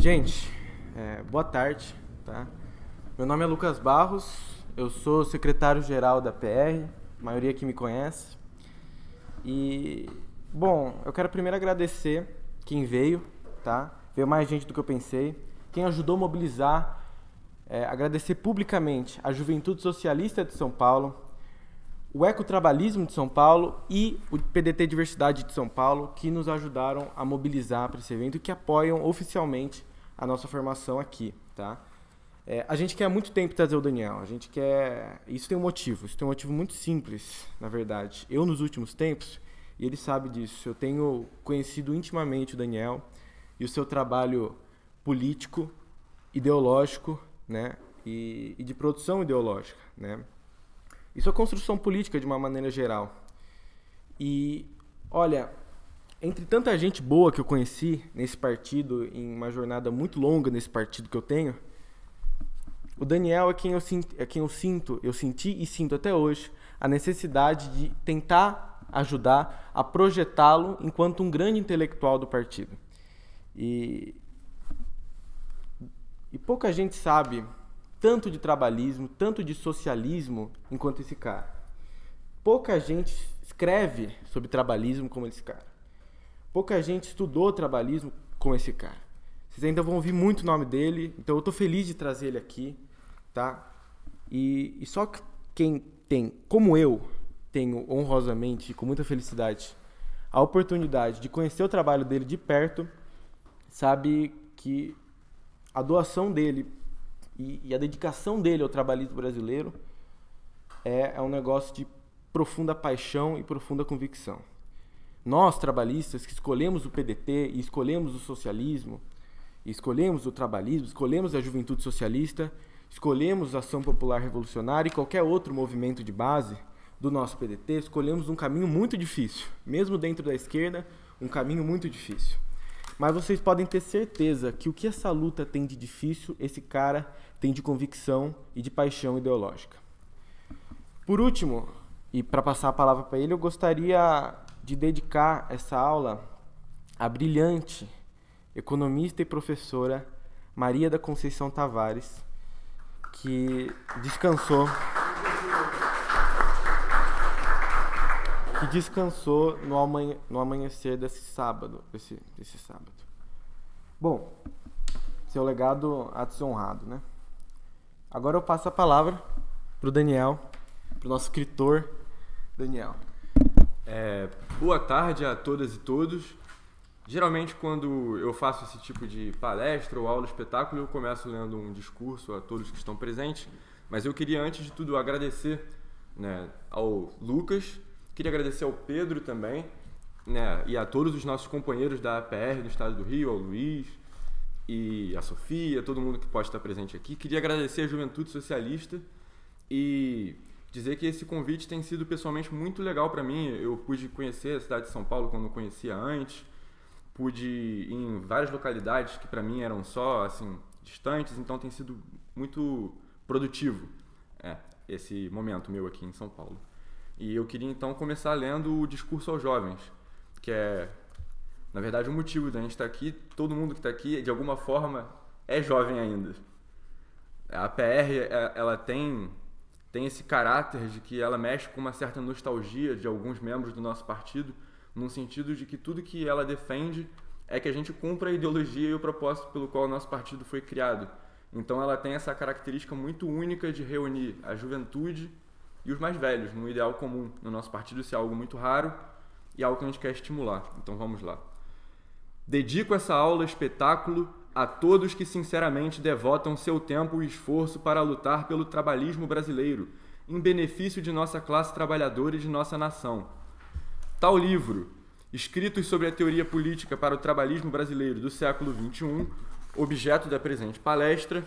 Gente, boa tarde, tá? Meu nome é Lucas Barros, eu sou secretário-geral da PR, a maioria aqui me conhece. E, bom, eu quero primeiro agradecer quem veio, tá? Veio mais gente do que eu pensei, quem ajudou a mobilizar, agradecer publicamente a Juventude Socialista de São Paulo, o Ecotrabalhismo de São Paulo e o PDT Diversidade de São Paulo, que nos ajudaram a mobilizar para esse evento e que apoiam oficialmente a nossa formação aqui, tá? A gente quer há muito tempo trazer o Daniel, a gente quer... Isso tem um motivo muito simples, na verdade. Eu, nos últimos tempos, e ele sabe disso, eu tenho conhecido intimamente o Daniel e o seu trabalho político, ideológico, né? E de produção ideológica, né? Isso é construção política de uma maneira geral. E, olha, entre tanta gente boa que eu conheci nesse partido, em uma jornada muito longa nesse partido que eu tenho, o Daniel é quem eu senti e sinto até hoje a necessidade de tentar ajudar a projetá-lo enquanto um grande intelectual do partido. E pouca gente sabe tanto de trabalhismo, tanto de socialismo enquanto esse cara. Pouca gente escreve sobre trabalhismo como esse cara. Pouca gente estudou trabalhismo como esse cara. Vocês ainda vão ouvir muito o nome dele, então eu tô feliz de trazer ele aqui, tá? E só quem tem, como eu, tenho honrosamente e com muita felicidade a oportunidade de conhecer o trabalho dele de sabe que a doação dele e a dedicação dele ao trabalhismo brasileiro é um negócio de profunda paixão e profunda convicção. Nós, trabalhistas, que escolhemos o PDT e escolhemos o socialismo, e escolhemos o trabalhismo, escolhemos a juventude socialista, escolhemos a ação popular revolucionária e qualquer outro movimento de base do nosso PDT, escolhemos um caminho muito difícil, mesmo dentro da esquerda, um caminho muito difícil. Mas vocês podem ter certeza que o que essa luta tem de difícil, esse cara tem de convicção e de paixão ideológica. Por último, e para passar a palavra para ele, eu gostaria de dedicar essa aula à brilhante economista e professora Maria da Conceição Tavares, que descansou no amanhecer desse sábado. Bom, seu legado há de ser honrado, né? Agora eu passo a palavra para o Daniel, para o nosso escritor Daniel. Boa tarde a todas e todos. Geralmente, quando eu faço esse tipo de palestra ou aula espetáculo, eu começo lendo um discurso a todos que estão presentes, mas eu queria, antes de tudo, agradecer, né, ao Lucas, queria agradecer ao Pedro também, né, e a todos os nossos companheiros da APR do Estado do Rio, ao Luiz e a Sofia, todo mundo que pode estar presente aqui. Queria agradecer a Juventude Socialista e dizer que esse convite tem sido pessoalmente muito legal para mim. Eu pude conhecer a cidade de São Paulo quando não conhecia antes, pude ir em várias localidades que para mim eram só assim distantes, então tem sido muito produtivo esse momento meu aqui em São Paulo. E eu queria então começar lendo o Discurso aos Jovens, que é, na verdade, o motivo da gente estar aqui. Todo mundo que está aqui, de alguma forma, é jovem ainda. A PR, ela tem esse caráter de que ela mexe com uma certa nostalgia de alguns membros do nosso partido, num sentido de que tudo que ela defende é que a gente cumpra a ideologia e o propósito pelo qual o nosso partido foi criado. Então ela tem essa característica muito única de reunir a juventude e os mais velhos, num ideal comum. No nosso partido isso é algo muito raro e algo que a gente quer estimular. Então vamos lá. Dedico essa aula espetáculo a todos que sinceramente devotam seu tempo e esforço para lutar pelo trabalhismo brasileiro, em benefício de nossa classe trabalhadora e de nossa nação. Tal livro, Escritos sobre a Teoria Política para o Trabalhismo Brasileiro do século XXI, objeto da presente palestra,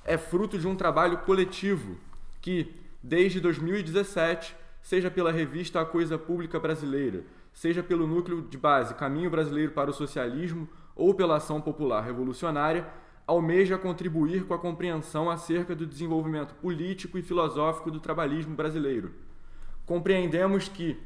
é fruto de um trabalho coletivo que, desde 2017, seja pela revista A Coisa Pública Brasileira, seja pelo núcleo de base Caminho Brasileiro para o Socialismo ou pela Ação Popular Revolucionária, almeja contribuir com a compreensão acerca do desenvolvimento político e filosófico do trabalhismo brasileiro. Compreendemos que,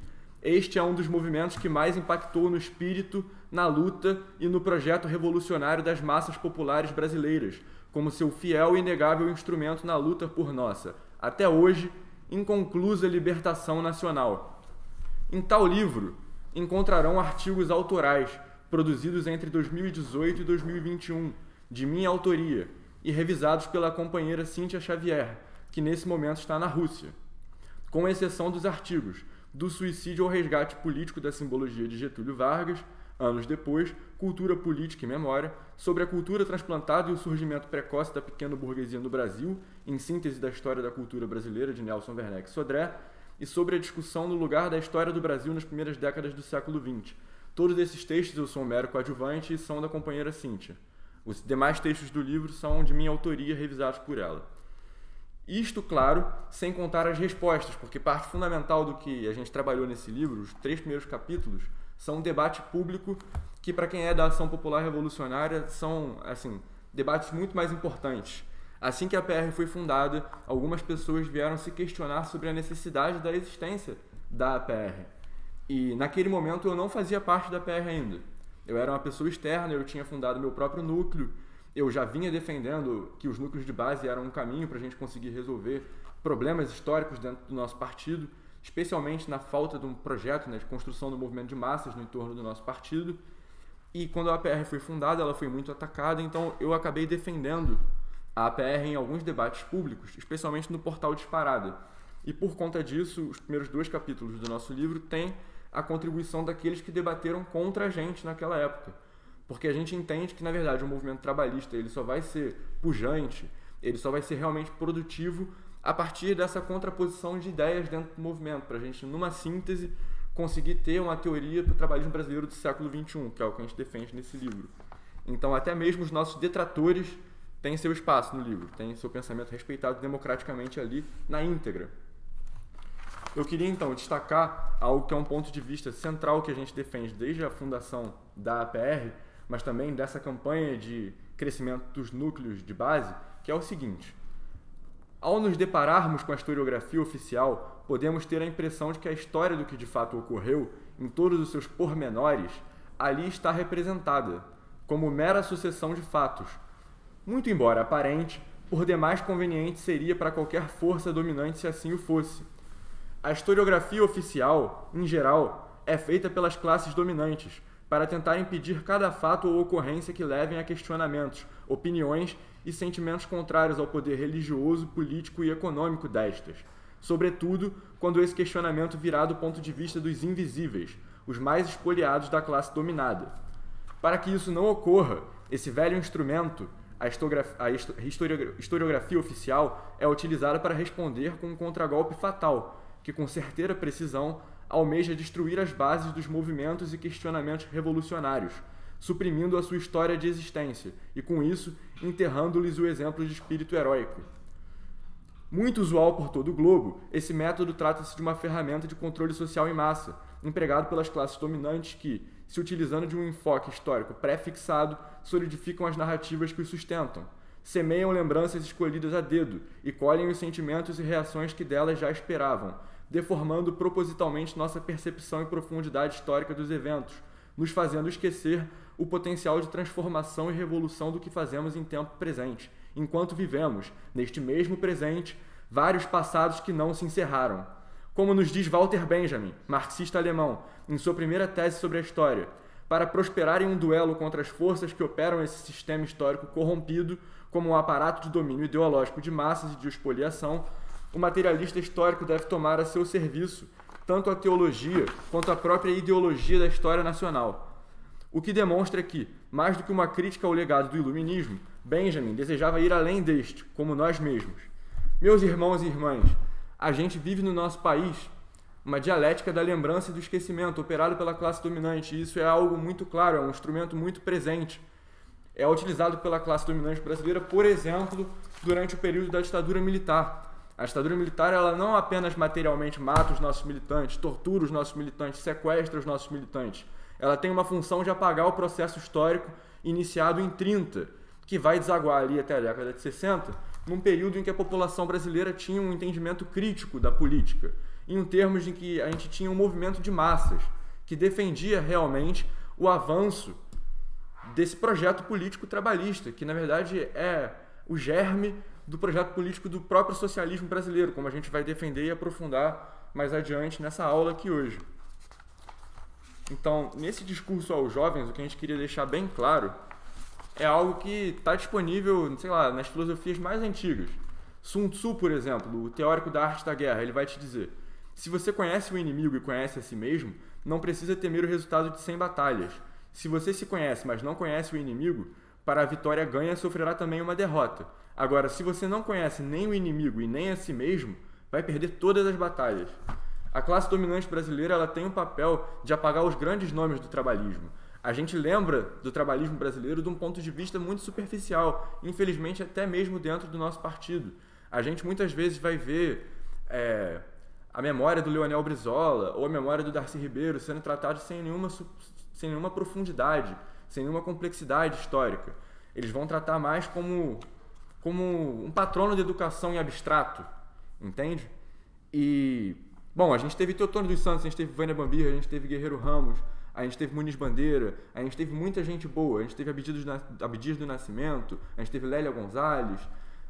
Este é um dos movimentos que mais impactou no espírito, na luta e no projeto revolucionário das massas populares brasileiras, como seu fiel e inegável instrumento na luta por nossa, até hoje, inconclusa libertação nacional. Em tal livro, encontrarão artigos autorais, produzidos entre 2018 e 2021, de minha autoria, e revisados pela companheira Cíntia Xavier, que nesse momento está na Rússia. Com exceção dos artigos Do suicídio ao resgate político da simbologia de Getúlio Vargas, anos depois, Cultura, Política e Memória, sobre a cultura transplantada e o surgimento precoce da pequena burguesia no Brasil, em síntese da história da cultura brasileira de Nelson Werneck Sodré, e sobre a discussão no lugar da história do Brasil nas primeiras décadas do século XX. Todos esses textos eu sou um mero coadjuvante e são da companheira Cíntia. Os demais textos do livro são de minha autoria, revisados por ela. Isto, claro, sem contar as respostas, porque parte fundamental do que a gente trabalhou nesse livro, os 3 primeiros capítulos, são um debate público que, para quem é da Ação Popular Revolucionária, são debates muito mais importantes. Assim que a PR foi fundada, algumas pessoas vieram se questionar sobre a necessidade da existência da PR. E naquele momento eu não fazia parte da PR ainda. Eu era uma pessoa externa, eu tinha fundado meu próprio núcleo, eu já vinha defendendo que os núcleos de base eram um caminho para a gente conseguir resolver problemas históricos dentro do nosso partido, especialmente na falta de um projeto, de construção do movimento de massas no entorno do nosso partido. E quando a APR foi fundada, ela foi muito atacada, então eu acabei defendendo a APR em alguns debates públicos, especialmente no portal Disparada. E por conta disso, os primeiros 2 capítulos do nosso livro têm a contribuição daqueles que debateram contra a gente naquela época. Porque a gente entende que, na verdade, o movimento trabalhista ele só vai ser pujante, ele só vai ser realmente produtivo a partir dessa contraposição de ideias dentro do movimento, para a gente, numa síntese, conseguir ter uma teoria para o trabalhismo brasileiro do século XXI, que é o que a gente defende nesse livro. Então, até mesmo os nossos detratores têm seu espaço no livro, têm seu pensamento respeitado democraticamente ali na íntegra. Eu queria, então, destacar algo que é um ponto de vista central que a gente defende desde a fundação da APR, mas também dessa campanha de crescimento dos núcleos de base, que é o seguinte: ao nos depararmos com a historiografia oficial, podemos ter a impressão de que a história do que de fato ocorreu, em todos os seus pormenores, ali está representada, como mera sucessão de fatos. Muito embora aparente, por demais conveniente seria para qualquer força dominante se assim o fosse. A historiografia oficial, em geral, é feita pelas classes dominantes, para tentar impedir cada fato ou ocorrência que levem a questionamentos, opiniões e sentimentos contrários ao poder religioso, político e econômico destas, sobretudo quando esse questionamento virá do ponto de vista dos invisíveis, os mais espoliados da classe dominada. Para que isso não ocorra, esse velho instrumento, a historiografia oficial, é utilizada para responder com um contragolpe fatal, que com certeira precisão almeja destruir as bases dos movimentos e questionamentos revolucionários, suprimindo a sua história de existência e, com isso, enterrando-lhes o exemplo de espírito heróico. Muito usual por todo o globo, esse método trata-se de uma ferramenta de controle social em massa, empregado pelas classes dominantes que, se utilizando de um enfoque histórico pré-fixado, solidificam as narrativas que os sustentam, semeiam lembranças escolhidas a dedo e colhem os sentimentos e reações que delas já esperavam, deformando propositalmente nossa percepção e profundidade histórica dos eventos, nos fazendo esquecer o potencial de transformação e revolução do que fazemos em tempo presente, enquanto vivemos, neste mesmo presente, vários passados que não se encerraram. Como nos diz Walter Benjamin, marxista alemão, em sua primeira tese sobre a história, para prosperar em um duelo contra as forças que operam esse sistema histórico corrompido como um aparato de domínio ideológico de massas e de expoliação, o materialista histórico deve tomar a seu serviço tanto a teologia quanto a própria ideologia da história nacional. O que demonstra que, mais do que uma crítica ao legado do iluminismo, Benjamin desejava ir além deste, como nós mesmos. Meus irmãos e irmãs, a gente vive no nosso país uma dialética da lembrança e do esquecimento operado pela classe dominante, e isso é algo muito claro, é um instrumento muito presente. É utilizado pela classe dominante brasileira, por exemplo, durante o período da ditadura militar. A ditadura militar, ela não apenas materialmente mata os nossos militantes, tortura os nossos militantes, sequestra os nossos militantes. Ela tem uma função de apagar o processo histórico iniciado em 30, que vai desaguar ali até a década de 60, num período em que a população brasileira tinha um entendimento crítico da política. em termos em que a gente tinha um movimento de massas que defendia realmente o avanço desse projeto político trabalhista, que na verdade é o germe do projeto político do próprio socialismo brasileiro, como a gente vai defender e aprofundar mais adiante nessa aula aqui hoje. Então, nesse discurso aos jovens, o que a gente queria deixar bem claro é algo que está disponível, sei lá, nas filosofias mais antigas. Sun Tzu, por exemplo, o teórico da arte da guerra, ele vai te dizer: se você conhece o inimigo e conhece a si mesmo, não precisa temer o resultado de 100 batalhas. Se você se conhece, mas não conhece o inimigo, para a vitória ganha sofrerá também uma derrota. Agora, se você não conhece nem o inimigo e nem a si mesmo, vai perder todas as batalhas. A classe dominante brasileira, ela tem um papel de apagar os grandes nomes do trabalhismo. A gente lembra do trabalhismo brasileiro de um ponto de vista muito superficial, infelizmente até mesmo dentro do nosso partido. A gente muitas vezes vai ver a memória do Leonel Brizola ou a memória do Darcy Ribeiro sendo tratados sem nenhuma profundidade, sem nenhuma complexidade histórica. Eles vão tratar mais como um patrono de educação em abstrato, entende? E, bom, a gente teve Teotônio dos Santos, a gente teve Vânia Bambirra, a gente teve Guerreiro Ramos, a gente teve Muniz Bandeira, a gente teve muita gente boa, a gente teve Abdias do Nascimento, a gente teve Lélia Gonzalez,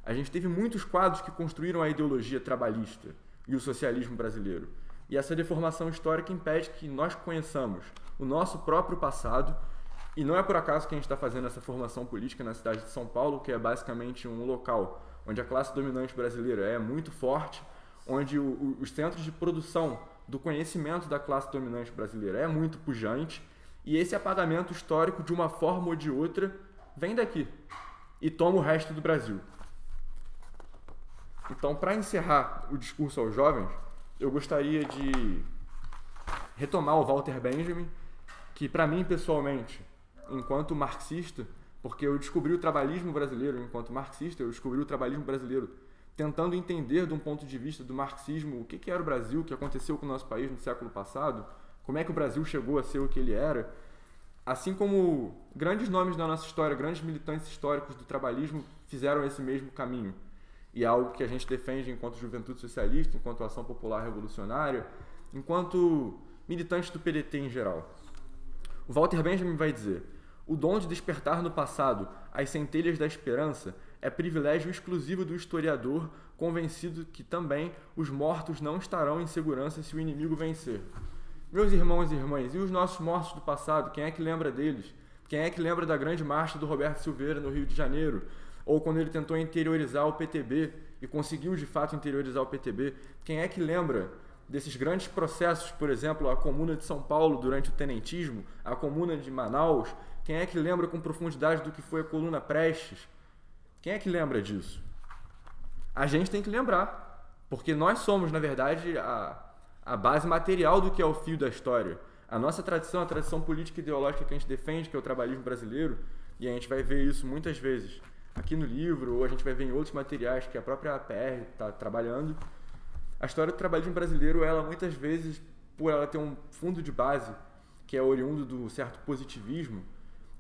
a gente teve muitos quadros que construíram a ideologia trabalhista e o socialismo brasileiro. E essa deformação histórica impede que nós conheçamos o nosso próprio passado, e não é por acaso que a gente está fazendo essa formação política na cidade de São Paulo, que é basicamente um local onde a classe dominante brasileira é muito forte, onde os centros de produção do conhecimento da classe dominante brasileira é muito pujante, e esse apagamento histórico, de uma forma ou de outra, vem daqui e toma o resto do Brasil. Então, para encerrar o discurso aos jovens, eu gostaria de retomar o Walter Benjamin, que para mim, pessoalmente, enquanto marxista, porque eu descobri o trabalhismo brasileiro enquanto marxista, eu descobri o trabalhismo brasileiro tentando entender de um ponto de vista do marxismo o que era o Brasil, o que aconteceu com o nosso país no século passado, como é que o Brasil chegou a ser o que ele era, assim como grandes nomes da nossa história, grandes militantes históricos do trabalhismo fizeram esse mesmo caminho. E é algo que a gente defende enquanto juventude socialista, enquanto ação popular revolucionária, enquanto militantes do PDT em geral. O Walter Benjamin vai dizer: o dom de despertar no passado as centelhas da esperança é privilégio exclusivo do historiador, convencido que também os mortos não estarão em segurança se o inimigo vencer. Meus irmãos e irmãs, e os nossos mortos do passado, quem é que lembra deles? Quem é que lembra da grande marcha do Roberto Silveira no Rio de Janeiro? Ou quando ele tentou interiorizar o PTB e conseguiu de fato interiorizar o PTB? Quem é que lembra desses grandes processos, por exemplo, a Comuna de São Paulo durante o tenentismo, a Comuna de Manaus? Quem é que lembra com profundidade do que foi a Coluna Prestes? Quem é que lembra disso? A gente tem que lembrar, porque nós somos, na verdade, a base material do que é o fio da história. A nossa tradição, a tradição política e ideológica que a gente defende, que é o trabalhismo brasileiro, e a gente vai ver isso muitas vezes aqui no livro, ou a gente vai ver em outros materiais que a própria APR está trabalhando. A história do trabalhismo brasileiro, ela muitas vezes, por ela ter um fundo de base que é oriundo do certo positivismo,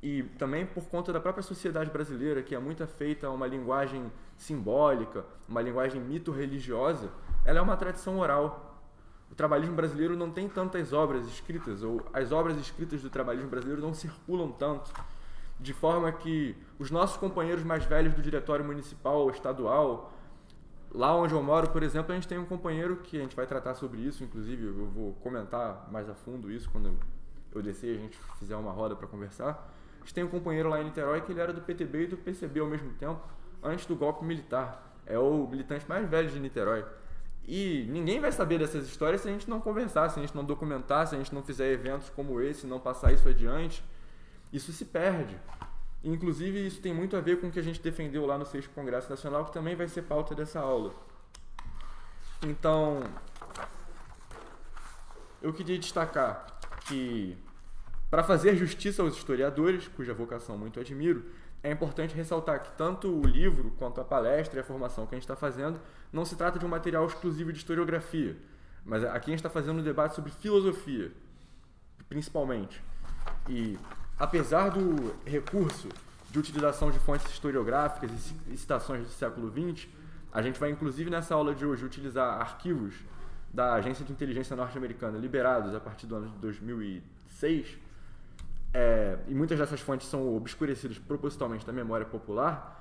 e também por conta da própria sociedade brasileira, que é muito afeita a uma linguagem simbólica, uma linguagem mito-religiosa, ela é uma tradição oral. O trabalhismo brasileiro não tem tantas obras escritas, ou as obras escritas do trabalhismo brasileiro não circulam tanto, de forma que os nossos companheiros mais velhos do diretório municipal ou estadual, lá onde eu moro, por exemplo, a gente tem um companheiro que a gente vai tratar sobre isso, inclusive eu vou comentar mais a fundo isso quando eu descer e a gente fizer uma roda para conversar. A gente tem um companheiro lá em Niterói que ele era do PTB e do PCB ao mesmo tempo, antes do golpe militar. É o militante mais velho de Niterói. E ninguém vai saber dessas histórias se a gente não conversar, se a gente não documentar, se a gente não fizer eventos como esse, não passar isso adiante. Isso se perde. Inclusive, isso tem muito a ver com o que a gente defendeu lá no 6º Congresso Nacional, que também vai ser pauta dessa aula. Então, eu queria destacar que, para fazer justiça aos historiadores, cuja vocação muito admiro, é importante ressaltar que tanto o livro, quanto a palestra e a formação que a gente está fazendo, não se trata de um material exclusivo de historiografia, mas aqui a gente está fazendo um debate sobre filosofia, principalmente. E, apesar do recurso de utilização de fontes historiográficas e citações do século XX, a gente vai, inclusive, nessa aula de hoje, utilizar arquivos da Agência de Inteligência Norte-Americana, liberados a partir do ano de 2006, e muitas dessas fontes são obscurecidas propositalmente da memória popular,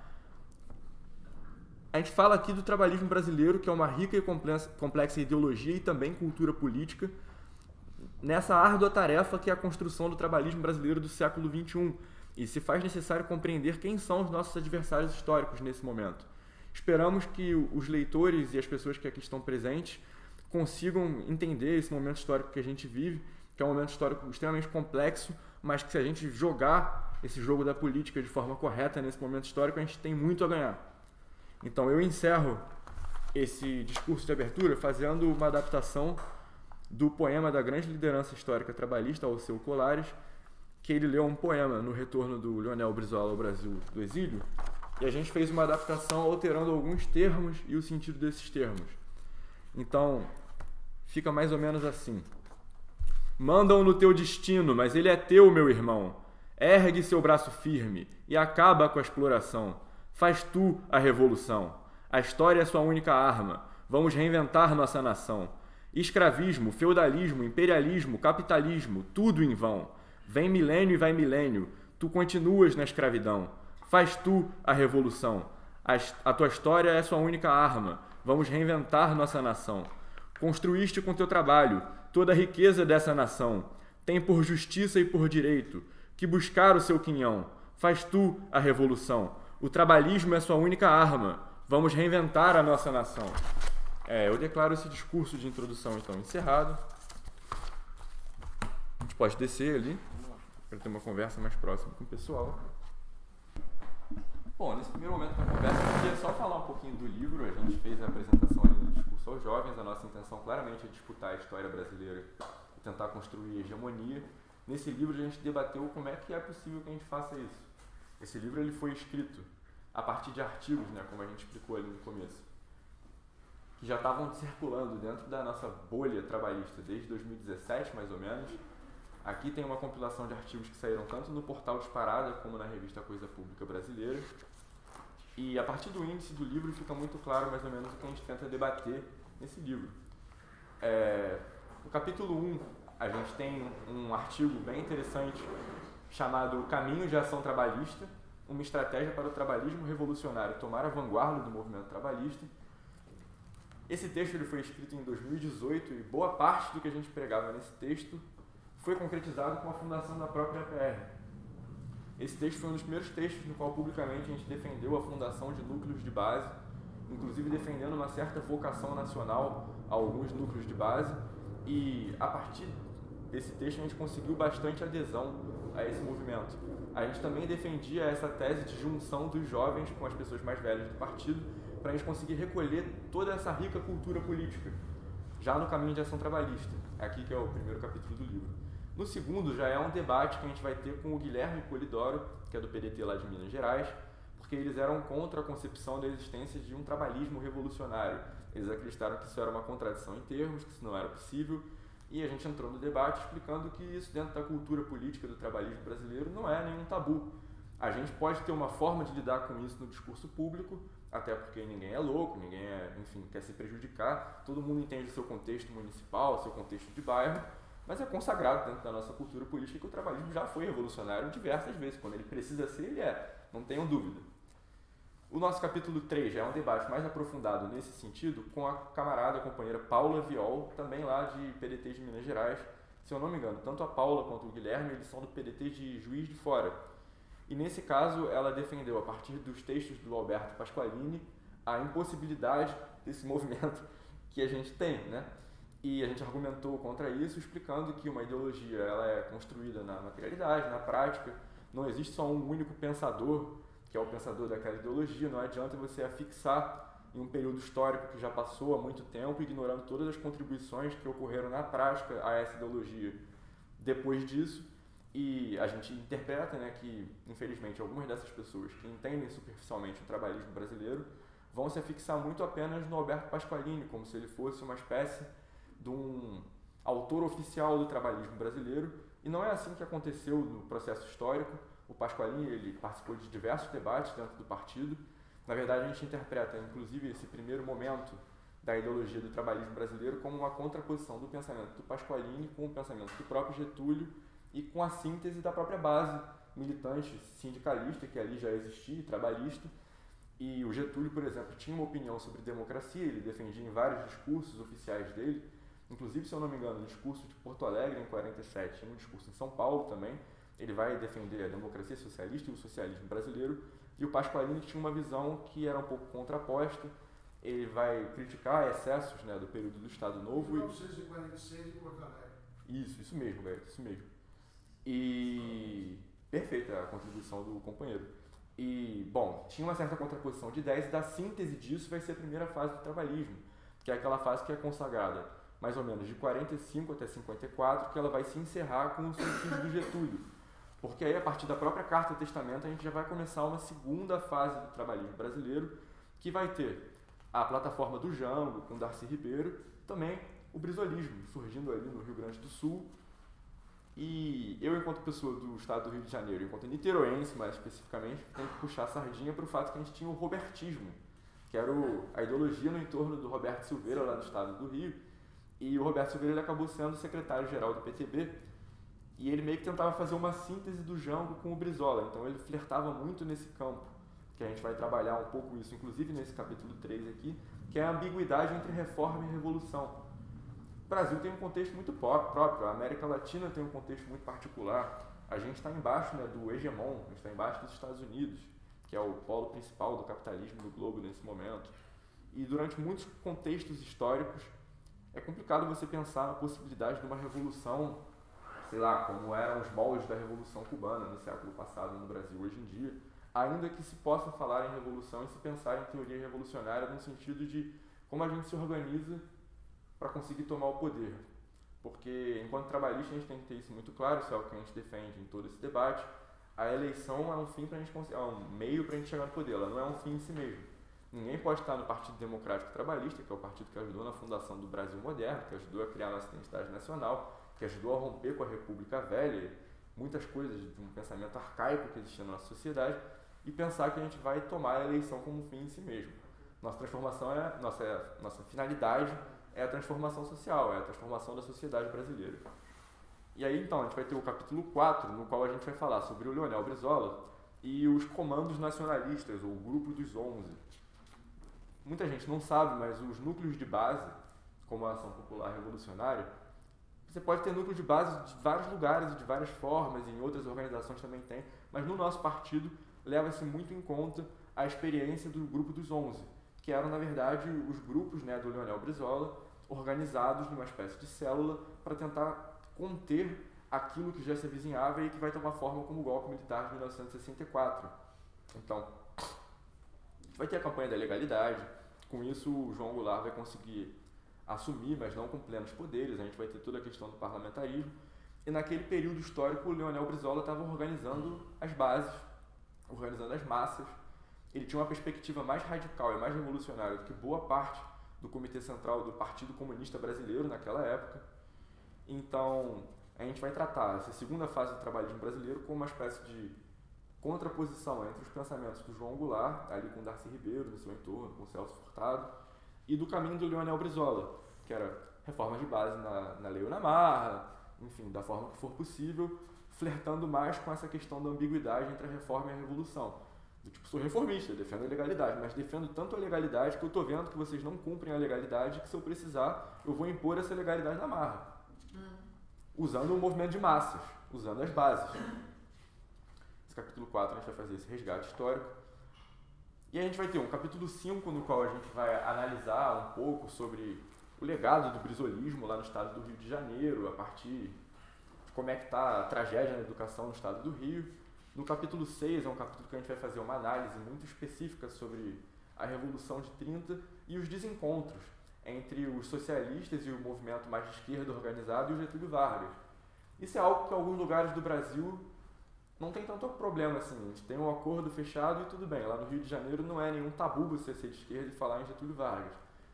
a gente fala aqui do trabalhismo brasileiro, que é uma rica e complexa ideologia e também cultura política, nessa árdua tarefa que é a construção do trabalhismo brasileiro do século XXI. E se faz necessário compreender quem são os nossos adversários históricos nesse momento. Esperamos que os leitores e as pessoas que aqui estão presentes consigam entender esse momento histórico que a gente vive, que é um momento histórico extremamente complexo, mas que se a gente jogar esse jogo da política de forma correta nesse momento histórico, a gente tem muito a ganhar. Então eu encerro esse discurso de abertura fazendo uma adaptação do poema da grande liderança histórica trabalhista, Alceu Colares, que ele leu um poema no retorno do Leonel Brizola ao Brasil do exílio, e a gente fez uma adaptação alterando alguns termos e o sentido desses termos. Então, fica mais ou menos assim. Mandam no teu destino, mas ele é teu, meu irmão. Ergue seu braço firme e acaba com a exploração. Faz tu a revolução. A história é sua única arma. Vamos reinventar nossa nação. Escravismo, feudalismo, imperialismo, capitalismo, tudo em vão. Vem milênio e vai milênio. Tu continuas na escravidão. Faz tu a revolução. A tua história é sua única arma. Vamos reinventar nossa nação. Construíste com teu trabalho toda a riqueza dessa nação. Tem por justiça e por direito que buscar o seu quinhão. Faz tu a revolução. O trabalhismo é sua única arma. Vamos reinventar a nossa nação. Eu declaro esse discurso de introdução, então, encerrado. A gente pode descer ali para ter uma conversa mais próxima com o pessoal. Bom, nesse primeiro momento da conversa, eu queria só falar um pouquinho do livro. A gente fez a apresentação ali no discurso aos jovens. A nossa intenção, claramente, é disputar a história brasileira e tentar construir hegemonia. Nesse livro, a gente debateu como é que é possível que a gente faça isso. Esse livro ele foi escrito a partir de artigos, né, como a gente explicou ali no começo, que já estavam circulando dentro da nossa bolha trabalhista desde 2017, mais ou menos. Aqui tem uma compilação de artigos que saíram tanto no portal Disparada como na revista Coisa Pública Brasileira. E a partir do índice do livro fica muito claro mais ou menos o que a gente tenta debater nesse livro. No capítulo 1, a gente tem um artigo bem interessante chamado Caminho de Ação Trabalhista, uma estratégia para o trabalhismo revolucionário tomar a vanguarda do movimento trabalhista. Esse texto ele foi escrito em 2018 e boa parte do que a gente pregava nesse texto foi concretizado com a fundação da própria PR. Esse texto foi um dos primeiros textos no qual publicamente a gente defendeu a fundação de núcleos de base, inclusive defendendo uma certa vocação nacional a alguns núcleos de base, e a partir desse texto a gente conseguiu bastante adesão a esse movimento. A gente também defendia essa tese de junção dos jovens com as pessoas mais velhas do partido, para a gente conseguir recolher toda essa rica cultura política, já no caminho de ação trabalhista, aqui que é o primeiro capítulo do livro. No segundo, já é um debate que a gente vai ter com o Guilherme Polidoro, que é do PDT lá de Minas Gerais, porque eles eram contra a concepção da existência de um trabalhismo revolucionário. Eles acreditaram que isso era uma contradição em termos, que isso não era possível, e a gente entrou no debate explicando que isso dentro da cultura política do trabalhismo brasileiro não é nenhum tabu. A gente pode ter uma forma de lidar com isso no discurso público, até porque ninguém é louco, ninguém quer se prejudicar, todo mundo entende o seu contexto municipal, o seu contexto de bairro, mas é consagrado dentro da nossa cultura política que o trabalhismo já foi revolucionário diversas vezes. Quando ele precisa ser, ele não tenham dúvida. O nosso capítulo 3 já é um debate mais aprofundado nesse sentido com a camarada, a companheira Paula Viol, também lá de PDT de Minas Gerais. Se eu não me engano, tanto a Paula quanto o Guilherme, eles são do PDT de Juiz de Fora. E nesse caso, ela defendeu, a partir dos textos do Alberto Pasqualini, a impossibilidade desse movimento que a gente tem, né? E a gente argumentou contra isso, explicando que uma ideologia ela é construída na materialidade, na prática. Não existe só um único pensador, que é o pensador daquela ideologia. Não adianta você afixar em um período histórico que já passou há muito tempo, ignorando todas as contribuições que ocorreram na prática a essa ideologia depois disso. E a gente interpreta, né, que, infelizmente, algumas dessas pessoas que entendem superficialmente o trabalhismo brasileiro vão se afixar muito apenas no Alberto Pasqualini, como se ele fosse uma espécie de um autor oficial do trabalhismo brasileiro. E não é assim que aconteceu no processo histórico. O Pasqualini ele participou de diversos debates dentro do partido. Na verdade, a gente interpreta, inclusive, esse primeiro momento da ideologia do trabalhismo brasileiro como uma contraposição do pensamento do Pasqualini com o pensamento do próprio Getúlio e com a síntese da própria base militante sindicalista, que ali já existia, trabalhista. E o Getúlio, por exemplo, tinha uma opinião sobre democracia, ele defendia em vários discursos oficiais dele, inclusive, se eu não me engano, no discurso de Porto Alegre, em 47, e no discurso em São Paulo também, ele vai defender a democracia socialista e o socialismo brasileiro, e o Pasqualini tinha uma visão que era um pouco contraposta, ele vai criticar excessos, né, do período do Estado Novo. 1946 em Porto Alegre. Isso mesmo, velho, isso mesmo. E perfeita a contribuição do companheiro. E, bom, tinha uma certa contraposição de ideias e da síntese disso vai ser a primeira fase do trabalhismo, que é aquela fase que é consagrada mais ou menos de 45 até 54, que ela vai se encerrar com o suicídio do Getúlio. Porque aí, a partir da própria Carta Testamento, a gente já vai começar uma segunda fase do trabalhismo brasileiro, que vai ter a plataforma do Jango, com Darcy Ribeiro, também o brizolismo, surgindo ali no Rio Grande do Sul. E eu, enquanto pessoa do estado do Rio de Janeiro, enquanto niteroense mais especificamente, tenho que puxar a sardinha para o fato que a gente tinha o robertismo, que era a ideologia no entorno do Roberto Silveira, lá no estado do Rio. E o Roberto Silveira ele acabou sendo secretário-geral do PTB, e ele meio que tentava fazer uma síntese do Jango com o Brizola, então ele flertava muito nesse campo, que a gente vai trabalhar um pouco isso, inclusive nesse capítulo 3 aqui, que é a ambiguidade entre reforma e revolução. O Brasil tem um contexto muito próprio, a América Latina tem um contexto muito particular, a gente está embaixo, né, do hegemon, a gente está embaixo dos Estados Unidos, que é o polo principal do capitalismo do globo nesse momento, e durante muitos contextos históricos é complicado você pensar na possibilidade de uma revolução, sei lá, como eram os moldes da Revolução Cubana no século passado no Brasil hoje em dia, ainda que se possa falar em revolução e se pensar em teoria revolucionária no sentido de como a gente se organiza para conseguir tomar o poder. Porque, enquanto trabalhista, a gente tem que ter isso muito claro, isso é o que a gente defende em todo esse debate. A eleição é um fim pra gente é um meio para a gente chegar no poder, ela não é um fim em si mesmo. Ninguém pode estar no Partido Democrático Trabalhista, que é o partido que ajudou na fundação do Brasil moderno, que ajudou a criar a nossa identidade nacional, que ajudou a romper com a República Velha, muitas coisas de um pensamento arcaico que existia na nossa sociedade, e pensar que a gente vai tomar a eleição como um fim em si mesmo. Nossa transformação nossa finalidade é a transformação social, é a transformação da sociedade brasileira. E aí, então, a gente vai ter o capítulo 4, no qual a gente vai falar sobre o Leonel Brizola e os comandos nacionalistas, ou o Grupo dos 11. Muita gente não sabe, mas os núcleos de base, como a Ação Popular Revolucionária, você pode ter núcleos de base de vários lugares e de várias formas, e em outras organizações também tem, mas no nosso partido leva-se muito em conta a experiência do Grupo dos 11, que eram, na verdade, os grupos, né, do Leonel Brizola, organizados numa espécie de célula para tentar conter aquilo que já se avizinhava e que vai tomar forma como o golpe militar de 1964. Então, vai ter a campanha da legalidade, com isso o João Goulart vai conseguir assumir, mas não com plenos poderes, a gente vai ter toda a questão do parlamentarismo, e naquele período histórico o Leonel Brizola estava organizando as bases, organizando as massas. Ele tinha uma perspectiva mais radical e mais revolucionária do que boa parte do Comitê Central do Partido Comunista Brasileiro naquela época. Então, a gente vai tratar essa segunda fase do trabalhismo brasileiro como uma espécie de contraposição entre os pensamentos do João Goulart, ali com Darcy Ribeiro no seu entorno, com Celso Furtado, e do caminho do Leonel Brizola, que era reformas de base na Lei ou na Marra, enfim, da forma que for possível, flertando mais com essa questão da ambiguidade entre a reforma e a revolução. Do tipo, sou reformista, defendo a legalidade, mas defendo tanto a legalidade que eu estou vendo que vocês não cumprem a legalidade, que se eu precisar, eu vou impor essa legalidade na marra. Usando o movimento de massas, usando as bases. Esse capítulo 4 a gente vai fazer esse resgate histórico. E a gente vai ter um capítulo 5 no qual a gente vai analisar um pouco sobre o legado do brizolismo lá no estado do Rio de Janeiro, a partir de como é que está a tragédia na educação no estado do Rio. No capítulo 6 é um capítulo que a gente vai fazer uma análise muito específica sobre a Revolução de 30 e os desencontros entre os socialistas e o movimento mais de esquerda organizado e o Getúlio Vargas. Isso é algo que em alguns lugares do Brasil não tem tanto problema assim. A gente tem um acordo fechado e tudo bem. Lá no Rio de Janeiro não é nenhum tabu você ser de esquerda e falar em Getúlio Vargas.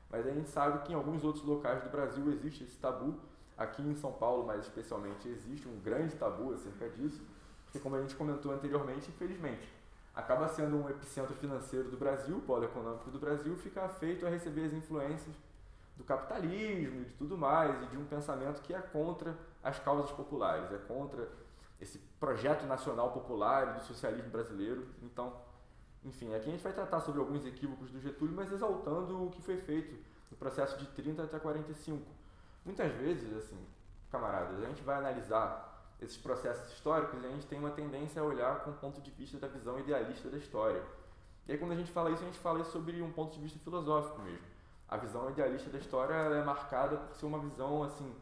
Mas a gente sabe que em alguns outros locais do Brasil existe esse tabu. Aqui em São Paulo, mais especialmente, existe um grande tabu acerca disso. Porque, como a gente comentou anteriormente, infelizmente, acaba sendo um epicentro financeiro do Brasil, o polo econômico do Brasil, fica afeito a receber as influências do capitalismo e de tudo mais, e de um pensamento que é contra as causas populares, é contra esse projeto nacional popular e do socialismo brasileiro. Então, enfim, aqui a gente vai tratar sobre alguns equívocos do Getúlio, mas exaltando o que foi feito no processo de 30 até 45. Muitas vezes, assim, camaradas, a gente vai analisar esses processos históricos e a gente tem uma tendência a olhar com o ponto de vista da visão idealista da história. E aí quando a gente fala isso sobre um ponto de vista filosófico mesmo. A visão idealista da história ela é marcada por ser uma visão, assim,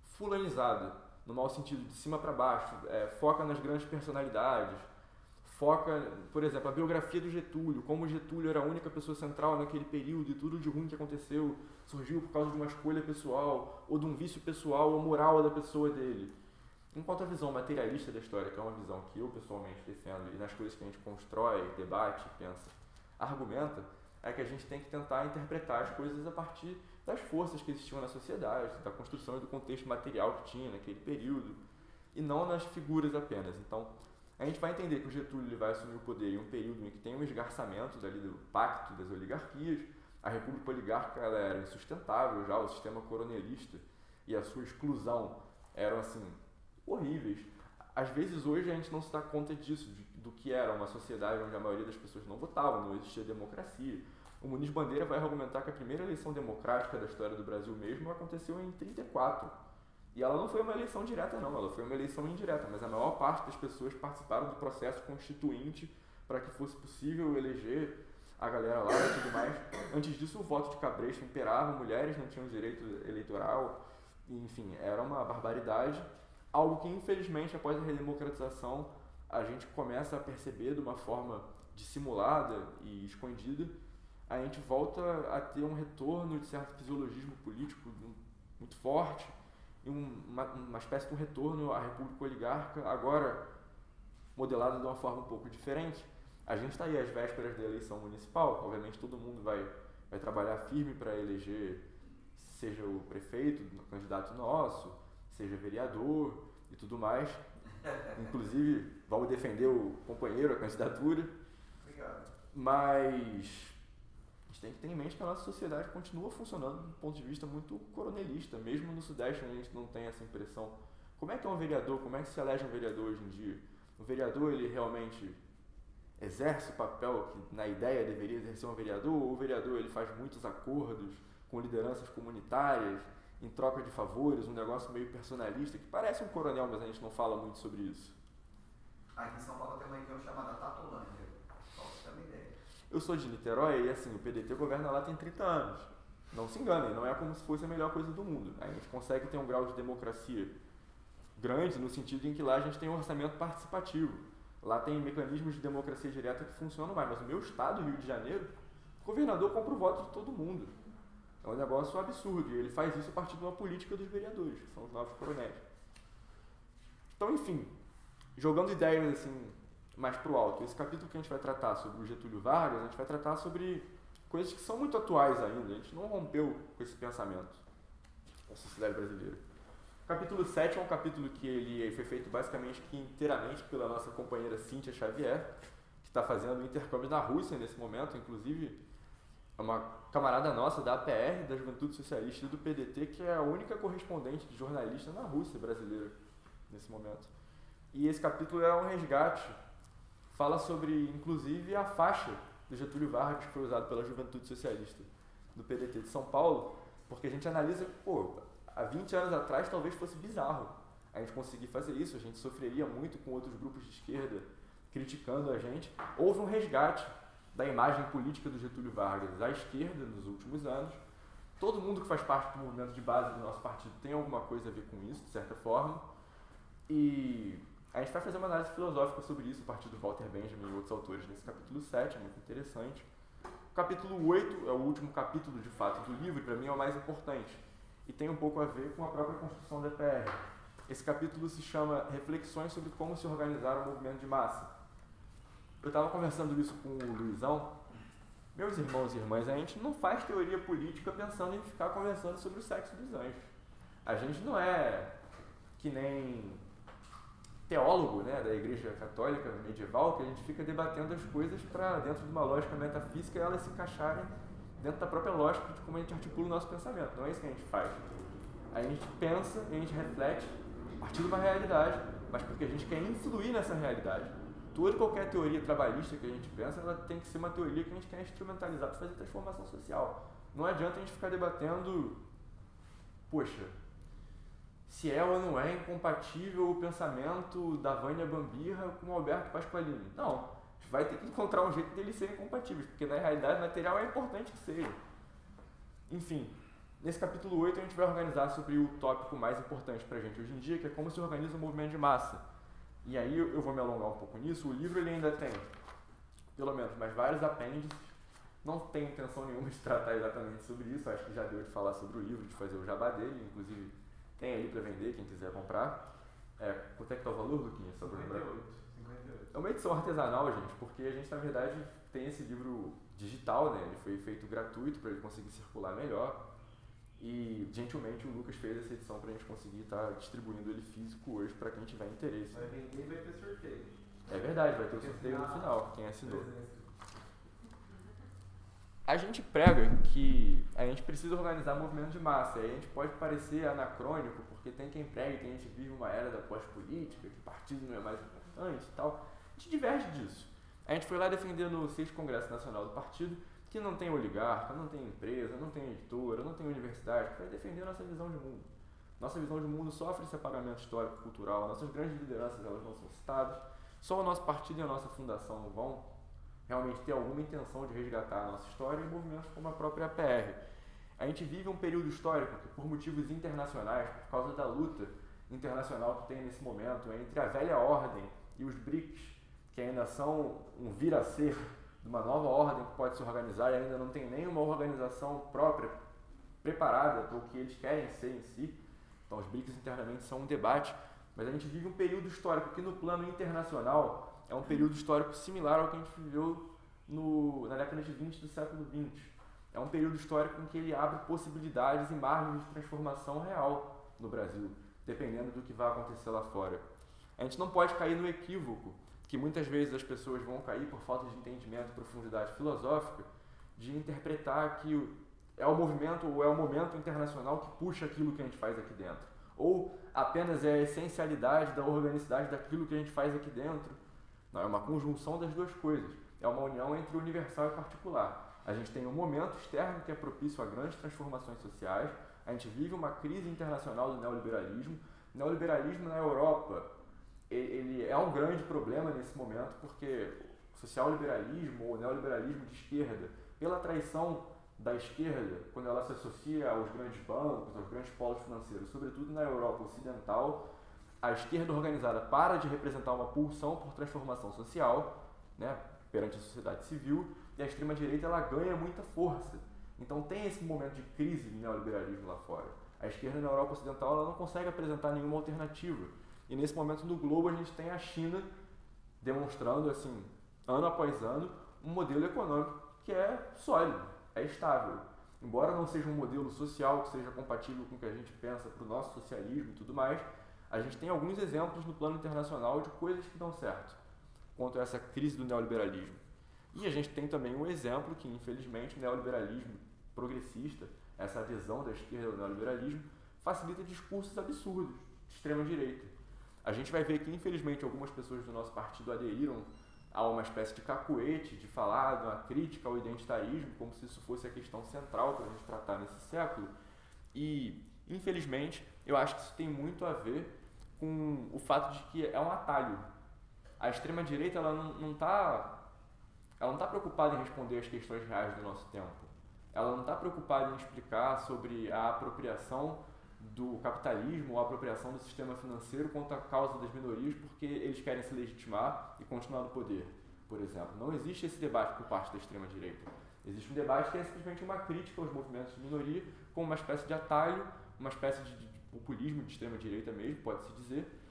fulanizada, no mau sentido, de cima para baixo, foca nas grandes personalidades, foca, por exemplo, a biografia do Getúlio, como o Getúlio era a única pessoa central naquele período e tudo de ruim que aconteceu surgiu por causa de uma escolha pessoal, ou de um vício pessoal ou moral da pessoa dele. Enquanto a visão materialista da história, que é uma visão que eu pessoalmente defendo, e nas coisas que a gente constrói, debate, pensa, argumenta, é que a gente tem que tentar interpretar as coisas a partir das forças que existiam na sociedade, da construção e do contexto material que tinha naquele período, e não nas figuras apenas. Então, a gente vai entender que o Getúlio ele vai assumir o poder em um período em que tem um esgarçamento dali do pacto das oligarquias, a república oligárquica ela era insustentável já, o sistema coronelista e a sua exclusão eram assim horríveis. Às vezes hoje a gente não se dá conta disso, do que era uma sociedade onde a maioria das pessoas não votavam, não existia democracia. O Muniz Bandeira vai argumentar que a primeira eleição democrática da história do Brasil mesmo aconteceu em 34. E ela não foi uma eleição direta não, ela foi uma eleição indireta, mas a maior parte das pessoas participaram do processo constituinte para que fosse possível eleger a galera lá e tudo mais. Antes disso o voto de cabresto imperava, mulheres não tinham direito eleitoral, enfim, era uma barbaridade. Algo que, infelizmente, após a redemocratização, a gente começa a perceber de uma forma dissimulada e escondida. A gente volta a ter um retorno de certo fisiologismo político muito forte e uma espécie de um retorno à república oligárquica, agora modelada de uma forma um pouco diferente. A gente está aí às vésperas da eleição municipal, obviamente todo mundo vai trabalhar firme para eleger, seja o prefeito, o candidato nosso, seja vereador e tudo mais. Inclusive, vamos defender o companheiro, a candidatura. Obrigado. Mas a gente tem que ter em mente que a nossa sociedade continua funcionando de um ponto de vista muito coronelista, mesmo no Sudeste a gente não tem essa impressão. Como é que é um vereador, como é que se elege um vereador hoje em dia? O vereador, ele realmente exerce o papel que na ideia deveria exercer um vereador, ou o vereador ele faz muitos acordos com lideranças comunitárias, em troca de favores, um negócio meio personalista, que parece um coronel, mas a gente não fala muito sobre isso. Aqui em São Paulo tem uma região chamada Tatolândia, só pra você ter uma ideia. Eu sou de Niterói e assim, o PDT governa lá tem 30 anos. Não se enganem, não é como se fosse a melhor coisa do mundo. A gente consegue ter um grau de democracia grande no sentido em que lá a gente tem um orçamento participativo. Lá tem mecanismos de democracia direta que funcionam mais, mas o meu estado, Rio de Janeiro, o governador compra o voto de todo mundo. É um negócio absurdo, e ele faz isso a partir de uma política dos vereadores, que são os novos coronéis. Então, enfim, jogando ideias assim mais pro alto, esse capítulo que a gente vai tratar sobre o Getúlio Vargas, a gente vai tratar sobre coisas que são muito atuais ainda, a gente não rompeu com esse pensamento da sociedade brasileira. O capítulo 7 é um capítulo que ele foi feito basicamente inteiramente pela nossa companheira Cíntia Xavier, que está fazendo intercâmbio na Rússia nesse momento, inclusive é uma camarada nossa da APR, da Juventude Socialista e do PDT, que é a única correspondente de jornalista na Rússia brasileira nesse momento. E esse capítulo é um resgate, fala sobre, inclusive, a faixa do Getúlio Vargas, que foi usado pela Juventude Socialista do PDT de São Paulo, porque a gente analisa, há 20 anos atrás talvez fosse bizarro a gente conseguir fazer isso, a gente sofreria muito com outros grupos de esquerda criticando a gente. Houve um resgate da imagem política do Getúlio Vargas à esquerda nos últimos anos. Todo mundo que faz parte do movimento de base do nosso partido tem alguma coisa a ver com isso, de certa forma. E a gente vai fazer uma análise filosófica sobre isso a partir do Walter Benjamin e outros autores nesse capítulo 7, é muito interessante. O capítulo 8 é o último capítulo, de fato, do livro, e para mim é o mais importante. E tem um pouco a ver com a própria construção da EPR. Esse capítulo se chama Reflexões sobre como se organizar um movimento de massa. Eu estava conversando isso com o Luizão. Meus irmãos e irmãs, a gente não faz teoria política pensando em ficar conversando sobre o sexo dos anjos. A gente não é que nem teólogo, né, da Igreja Católica medieval, que a gente fica debatendo as coisas para, dentro de uma lógica metafísica, elas se encaixarem dentro da própria lógica de como a gente articula o nosso pensamento. Não é isso que a gente faz. A gente pensa, a gente reflete a partir de uma realidade, mas porque a gente quer influir nessa realidade. Toda e qualquer teoria trabalhista que a gente pensa, ela tem que ser uma teoria que a gente quer instrumentalizar para fazer transformação social. Não adianta a gente ficar debatendo, poxa, se é ou não é incompatível o pensamento da Vânia Bambirra com o Alberto Pasqualini. Não, a gente vai ter que encontrar um jeito deles serem compatíveis, porque na realidade o material é importante que seja. Enfim, nesse capítulo 8 a gente vai organizar sobre o tópico mais importante pra gente hoje em dia, que é como se organiza um movimento de massa. E aí eu vou me alongar um pouco nisso. O livro ele ainda tem, pelo menos, mais vários apêndices. Não tenho intenção nenhuma de tratar exatamente sobre isso, acho que já deu de falar sobre o livro, de fazer o jabá dele, inclusive tem ali para vender, quem quiser comprar. Quanto é que tá o valor, Luquinha? 58. É uma edição artesanal, gente, porque a gente, na verdade, tem esse livro digital, né? Ele foi feito gratuito para ele conseguir circular melhor. E, gentilmente, o Lucas fez essa edição para a gente conseguir estar distribuindo ele físico hoje para quem tiver interesse. Vai vender e vai ter sorteio. É verdade, vai ter o sorteio no final, quem assinou. A gente prega que a gente precisa organizar movimento de massa, e aí a gente pode parecer anacrônico, porque tem quem prega que a gente vive uma era da pós-política, que partido não é mais importante e tal. A gente diverge disso. A gente foi lá defender no 6º Congresso Nacional do Partido que não tem oligarca, não tem empresa, não tem editora, não tem universidade, que vai defender a nossa visão de mundo. Nossa visão de mundo sofre esse apagamento histórico-cultural, nossas grandes lideranças elas não são citadas, só o nosso partido e a nossa fundação vão realmente ter alguma intenção de resgatar a nossa história em movimentos como a própria APR. A gente vive um período histórico que, por motivos internacionais, por causa da luta internacional que tem nesse momento entre a velha ordem e os BRICS, que ainda são um vir a ser de uma nova ordem que pode se organizar e ainda não tem nenhuma organização própria preparada para o que eles querem ser em si. Então os BRICS internamente são um debate, mas a gente vive um período histórico que no plano internacional é um período histórico similar ao que a gente viveu na década de 20 do século XX. É um período histórico em que ele abre possibilidades e margens de transformação real no Brasil, dependendo do que vai acontecer lá fora. A gente não pode cair no equívoco que muitas vezes as pessoas vão cair por falta de entendimento e profundidade filosófica, de interpretar que é o movimento ou é o momento internacional que puxa aquilo que a gente faz aqui dentro. Ou apenas é a essencialidade da organicidade daquilo que a gente faz aqui dentro. Não, é uma conjunção das duas coisas. É uma união entre o universal e o particular. A gente tem um momento externo que é propício a grandes transformações sociais. A gente vive uma crise internacional do neoliberalismo. O neoliberalismo na Europa, ele é um grande problema nesse momento, porque o social-liberalismo ou o neoliberalismo de esquerda, pela traição da esquerda, quando ela se associa aos grandes bancos, aos grandes polos financeiros, sobretudo na Europa Ocidental, a esquerda organizada para de representar uma pulsão por transformação social, né, perante a sociedade civil, e a extrema-direita ela ganha muita força. Então tem esse momento de crise do neoliberalismo lá fora. A esquerda na Europa Ocidental ela não consegue apresentar nenhuma alternativa. E nesse momento no globo a gente tem a China demonstrando, assim, ano após ano, um modelo econômico que é sólido, é estável. Embora não seja um modelo social que seja compatível com o que a gente pensa para o nosso socialismo e tudo mais, a gente tem alguns exemplos no plano internacional de coisas que dão certo quanto a essa crise do neoliberalismo. E a gente tem também um exemplo que, infelizmente, o neoliberalismo progressista, essa adesão da esquerda ao neoliberalismo, facilita discursos absurdos de extrema-direita. A gente vai ver que, infelizmente, algumas pessoas do nosso partido aderiram a uma espécie de cacuete de falar de uma crítica ao identitarismo, como se isso fosse a questão central para a gente tratar nesse século. E, infelizmente, eu acho que isso tem muito a ver com o fato de que é um atalho. A extrema-direita ela não está preocupada em responder às questões reais do nosso tempo. Ela não está preocupada em explicar sobre a apropriação do capitalismo ou a apropriação do sistema financeiro contra a causa das minorias porque eles querem se legitimar e continuar no poder, por exemplo. Não existe esse debate por parte da extrema-direita. Existe um debate que é simplesmente uma crítica aos movimentos de minoria como uma espécie de atalho, uma espécie de populismo de extrema-direita mesmo, pode-se dizer.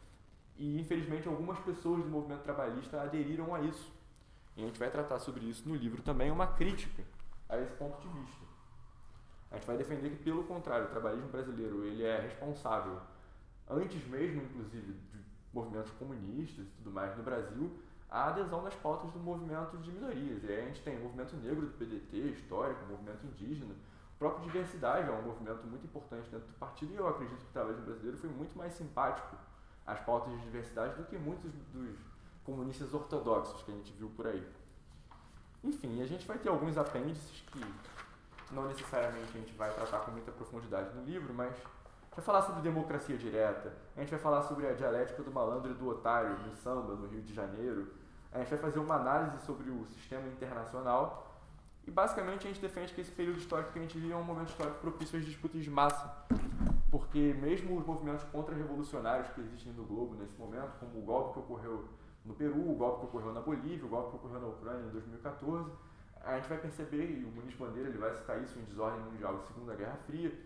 E, infelizmente, algumas pessoas do movimento trabalhista aderiram a isso. E a gente vai tratar sobre isso no livro também, uma crítica a esse ponto de vista. A gente vai defender que, pelo contrário, o trabalhismo brasileiro ele é responsável, antes mesmo, inclusive, de movimentos comunistas e tudo mais no Brasil, a adesão das pautas do movimento de minorias. E aí a gente tem o movimento negro do PDT, histórico, o movimento indígena, o próprio Diversidade é um movimento muito importante dentro do partido, e eu acredito que o trabalho brasileiro foi muito mais simpático às pautas de diversidade do que muitos dos comunistas ortodoxos que a gente viu por aí. Enfim, a gente vai ter alguns apêndices que não necessariamente a gente vai tratar com muita profundidade no livro, mas a gente vai falar sobre democracia direta, a gente vai falar sobre a dialética do malandro e do otário no samba, no Rio de Janeiro, a gente vai fazer uma análise sobre o sistema internacional e basicamente a gente defende que esse período histórico que a gente vive é um momento histórico propício às disputas de massa, porque mesmo os movimentos contra-revolucionários que existem no globo nesse momento, como o golpe que ocorreu no Peru, o golpe que ocorreu na Bolívia, o golpe que ocorreu na Ucrânia em 2014, a gente vai perceber, e o Muniz Bandeira ele vai citar isso em Desordem Mundial e Segunda Guerra Fria,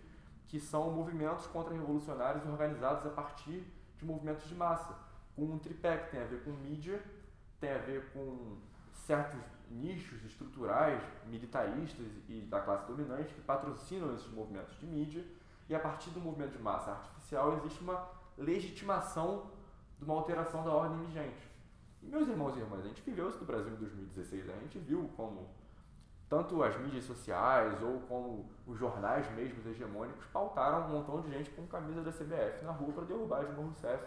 que são movimentos contra-revolucionários organizados a partir de movimentos de massa, com um tripé que tem a ver com mídia, tem a ver com certos nichos estruturais, militaristas e da classe dominante que patrocinam esses movimentos de mídia, e a partir do movimento de massa artificial existe uma legitimação de uma alteração da ordem vigente. E meus irmãos e irmãs, a gente viveu isso no Brasil em 2016, a gente viu como tanto as mídias sociais ou como os jornais mesmos hegemônicos pautaram um montão de gente com camisa da CBF na rua para derrubar Dilma Rousseff,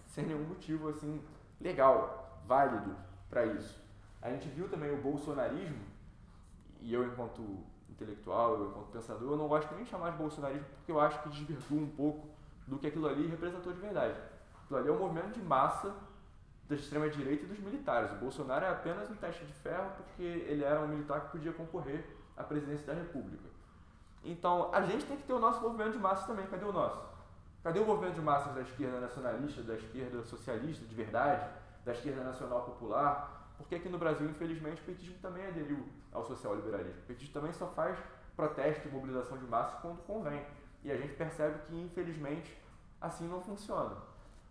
sem nenhum motivo assim legal, válido para isso. A gente viu também o bolsonarismo, e eu enquanto intelectual, eu enquanto pensador, eu não gosto nem de chamar de bolsonarismo porque eu acho que desvirtua um pouco do que aquilo ali representou de verdade. Aquilo ali é um movimento de massa da extrema-direita e dos militares. O Bolsonaro é apenas um teste de ferro porque ele era um militar que podia concorrer à presidência da República. Então, a gente tem que ter o nosso movimento de massas também. Cadê o nosso? Cadê o movimento de massas da esquerda nacionalista, da esquerda socialista de verdade, da esquerda nacional popular? Porque aqui no Brasil, infelizmente, o petismo também aderiu ao social-liberalismo. O petismo também só faz protesto e mobilização de massas quando convém. E a gente percebe que, infelizmente, assim não funciona.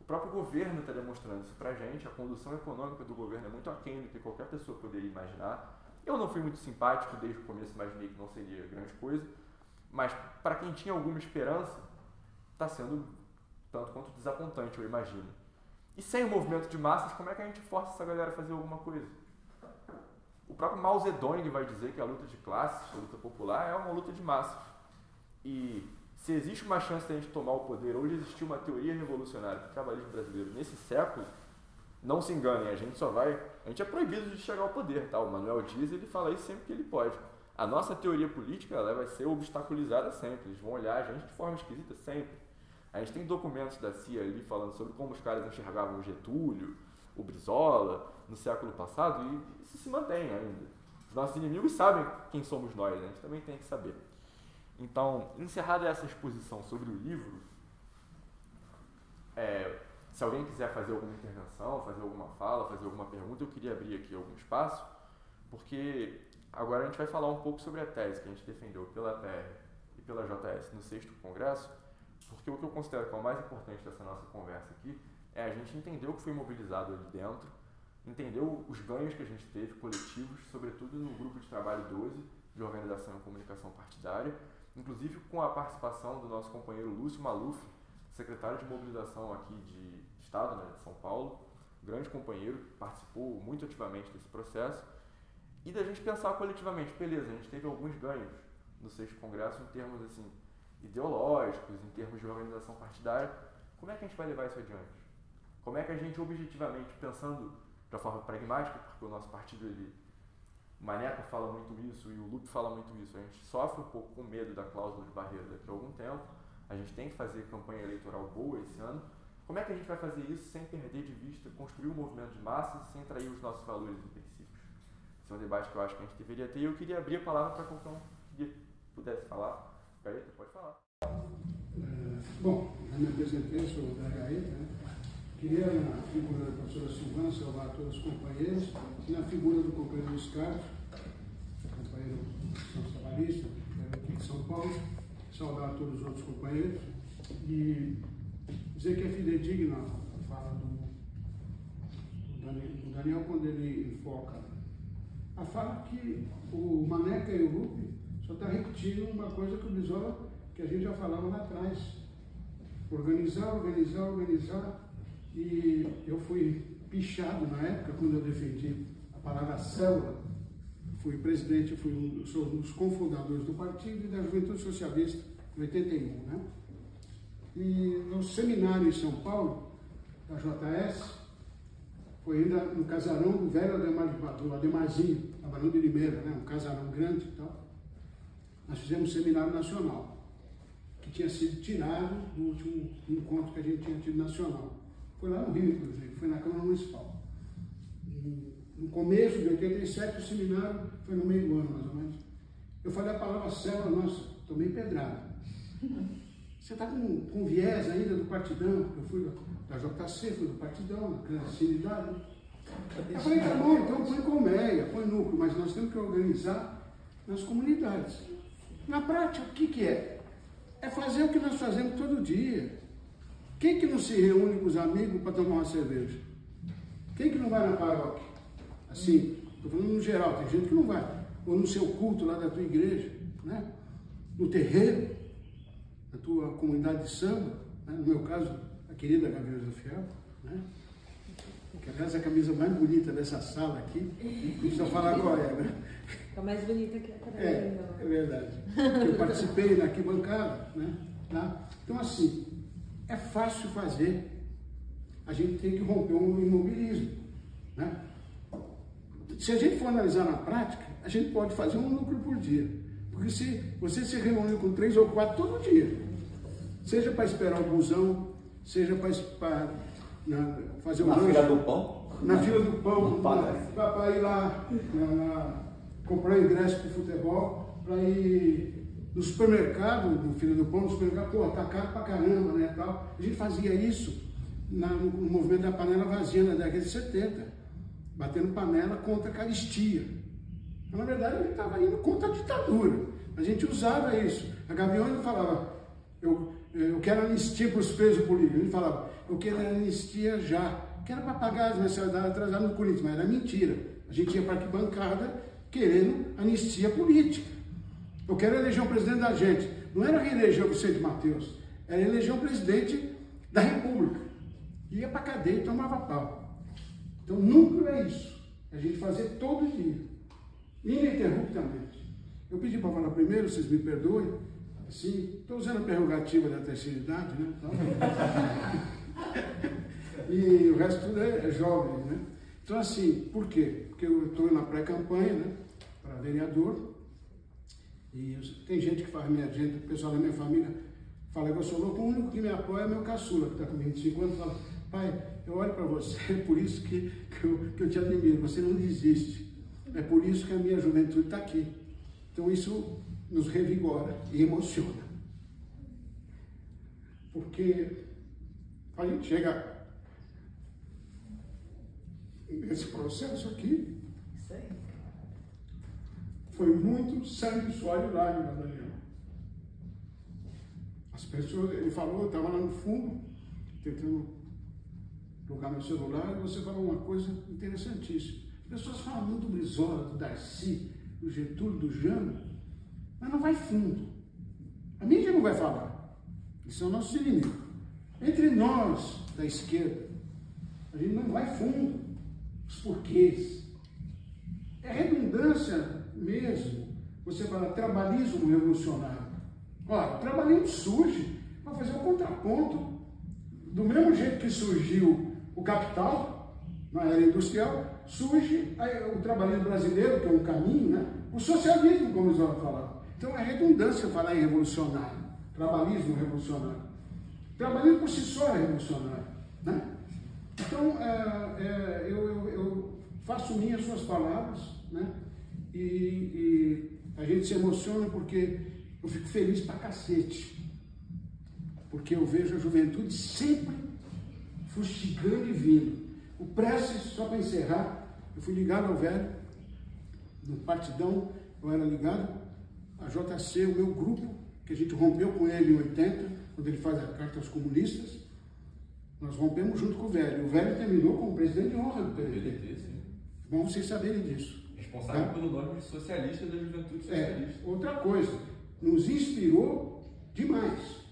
O próprio governo está demonstrando isso pra gente, a condução econômica do governo é muito aquém do que qualquer pessoa poderia imaginar. Eu não fui muito simpático, desde o começo imaginei que não seria grande coisa, mas para quem tinha alguma esperança, está sendo tanto quanto desapontante, eu imagino. E sem o movimento de massas, como é que a gente força essa galera a fazer alguma coisa? O próprio Mao Zedong vai dizer que a luta de classes, a luta popular, é uma luta de massas. E se existe uma chance de a gente tomar o poder, ou de existir uma teoria revolucionária do trabalhismo brasileiro nesse século, não se enganem, a gente é proibido de chegar ao poder, tá? O Manuel Dias, ele fala isso sempre que ele pode. A nossa teoria política, ela vai ser obstaculizada sempre, eles vão olhar a gente de forma esquisita sempre. A gente tem documentos da CIA ali falando sobre como os caras enxergavam o Getúlio, o Brizola, no século passado, e isso se mantém ainda. Os nossos inimigos sabem quem somos nós, né? A gente também tem que saber. Então, encerrada essa exposição sobre o livro, se alguém quiser fazer alguma intervenção, fazer alguma fala, fazer alguma pergunta, eu queria abrir aqui algum espaço, porque agora a gente vai falar um pouco sobre a tese que a gente defendeu pela PR e pela JS no 6º Congresso, porque o que eu considero que é o mais importante dessa nossa conversa aqui é a gente entender o que foi mobilizado ali dentro, entender os ganhos que a gente teve coletivos, sobretudo no grupo de trabalho 12 de Organização e Comunicação Partidária, inclusive com a participação do nosso companheiro Lúcio Maluf, secretário de mobilização aqui de Estado, né, de São Paulo, grande companheiro, que participou muito ativamente desse processo, e da gente pensar coletivamente, beleza, a gente teve alguns ganhos no 6º Congresso em termos assim, ideológicos, em termos de organização partidária, como é que a gente vai levar isso adiante? Como é que a gente objetivamente, pensando de uma forma pragmática, porque o nosso partido, o Maneco fala muito isso e o Lupe fala muito isso, a gente sofre um pouco com medo da cláusula de barreira daqui a algum tempo, a gente tem que fazer campanha eleitoral boa esse ano, como é que a gente vai fazer isso sem perder de vista, construir um movimento de massas, sem trair os nossos valores e princípios? Esse é um debate que eu acho que a gente deveria ter e eu queria abrir a palavra para qualquer um que pudesse falar. Gaeta, pode falar. Bom, já me apresentei, sou o da Gaeta, né? Queria, na figura da professora Silvana, saudar todos os companheiros, e na figura do companheiro Luiz Carlos, companheiro de São Trabalhista, aqui de São Paulo, saudar todos os outros companheiros e dizer que é fidedigna a fala do Daniel quando ele enfoca a fala que o Maneca e o Lupe só está repetindo uma coisa que o Brizola, que a gente já falava lá atrás. Organizar, organizar, organizar E eu fui pichado na época, quando eu defendi a palavra célula. Fui presidente, sou um dos cofundadores do partido e da Juventude Socialista, em 81, né? E no seminário em São Paulo, da JS, foi ainda no casarão do velho do Ademarzinho, na Barão de Limeira, né? Um casarão grande e tal. Nós fizemos um seminário nacional, que tinha sido tirado do último encontro que a gente tinha tido nacional. Foi lá no Rio, inclusive, foi na Câmara Municipal. No começo de 87, o seminário foi no meio do ano, mais ou menos. Eu falei a palavra célula, nossa, tomei pedrada. Você está com viés ainda do partidão? Eu fui da JC, fui do partidão, na clandestinidade. Eu falei, tá bom, então põe colmeia, põe núcleo, mas nós temos que organizar nas comunidades. Na prática, o que é? É fazer o que nós fazemos todo dia. Quem que não se reúne com os amigos para tomar uma cerveja? Quem que não vai na paróquia? Assim, estou falando no geral, tem gente que não vai. Ou no seu culto lá da tua igreja, né? No terreiro, na tua comunidade de samba, né? No meu caso, a querida Gaviões do Fiel, né? Que aliás é a camisa mais bonita dessa sala aqui, não precisa falar qual é, né? Está mais bonita que a Catarina. É verdade. Eu participei na arquibancada, né? Tá? Então, assim, é fácil fazer. A gente tem que romper o imobilismo, né? Se a gente for analisar na prática, a gente pode fazer um núcleo por dia. Porque se você se reúne com 3 ou 4 todo dia, seja para esperar o busão, seja para fazer o lanche. Na fila do pão? Na fila do pão, para ir lá comprar ingresso para o futebol, para ir no supermercado, no fila do pão, no supermercado, pô, tá caro pra caramba, né, tal. A gente fazia isso no movimento da panela vazia na década de 70. Batendo panela contra a caristia. Mas, na verdade, ele estava indo contra a ditadura. A gente usava isso. A Gaviões falava, eu quero anistia para os presos políticos. Ele falava, eu quero anistia já. Que era para pagar as mensalidades atrasadas no Corinthians, mas era mentira. A gente ia para a arquibancada querendo anistia política. Eu quero eleger um presidente da gente. Não era reeleger o Vicente Mateus, era eleger um presidente da República. Ia para a cadeia e tomava pau. Então, núcleo é isso. A gente fazer todo dia, ininterruptamente. Eu pedi para falar primeiro, vocês me perdoem. Assim, estou usando a prerrogativa da terceira idade, né? Então, e o resto tudo é jovem, né? Então, assim, por quê? Porque eu estou na pré-campanha, né? Para vereador. E tem gente que faz minha agenda, o pessoal da minha família fala que eu sou louco, o único que me apoia é meu caçula, que está com 25 anos, fala, pai, eu olho para você, é por isso que eu te admiro, você não desiste. É por isso que a minha juventude está aqui. Então isso nos revigora e emociona. Porque a gente chega nesse processo aqui, foi muito sangue, suor e lágrimas, Daniel. As pessoas, ele falou, eu estava lá no fundo, tentando jogar meu celular, e você falou uma coisa interessantíssima. As pessoas falam muito do Brizola, do Darcy, do Getúlio, do Jânio, mas não vai fundo. A mídia não vai falar. Eles são nossos inimigos. Entre nós, da esquerda, a gente não vai fundo. Os porquês. É redundância mesmo. Você fala trabalhismo revolucionário. Olha, o trabalhismo surge para fazer o contraponto. Do mesmo jeito que surgiu o capital, na era industrial, surge o trabalhismo brasileiro, que é um caminho, né? O socialismo, como eles vão falar. Então é redundância falar em revolucionário, trabalhismo revolucionário. O trabalhismo por si só é revolucionário, né? Então eu faço minhas suas palavras, né? E a gente se emociona porque eu fico feliz pra cacete. Porque eu vejo a juventude sempre fustigando e vindo. O Prestes, só para encerrar, eu fui ligado ao velho, no Partidão, eu era ligado a JC, o meu grupo, que a gente rompeu com ele em 80, quando ele faz a Carta aos Comunistas, nós rompemos junto com o velho. O velho terminou como presidente de honra do PDT. Bom vocês saberem disso. Responsável pelo nome de socialista da Juventude Socialista. Outra coisa, nos inspirou demais.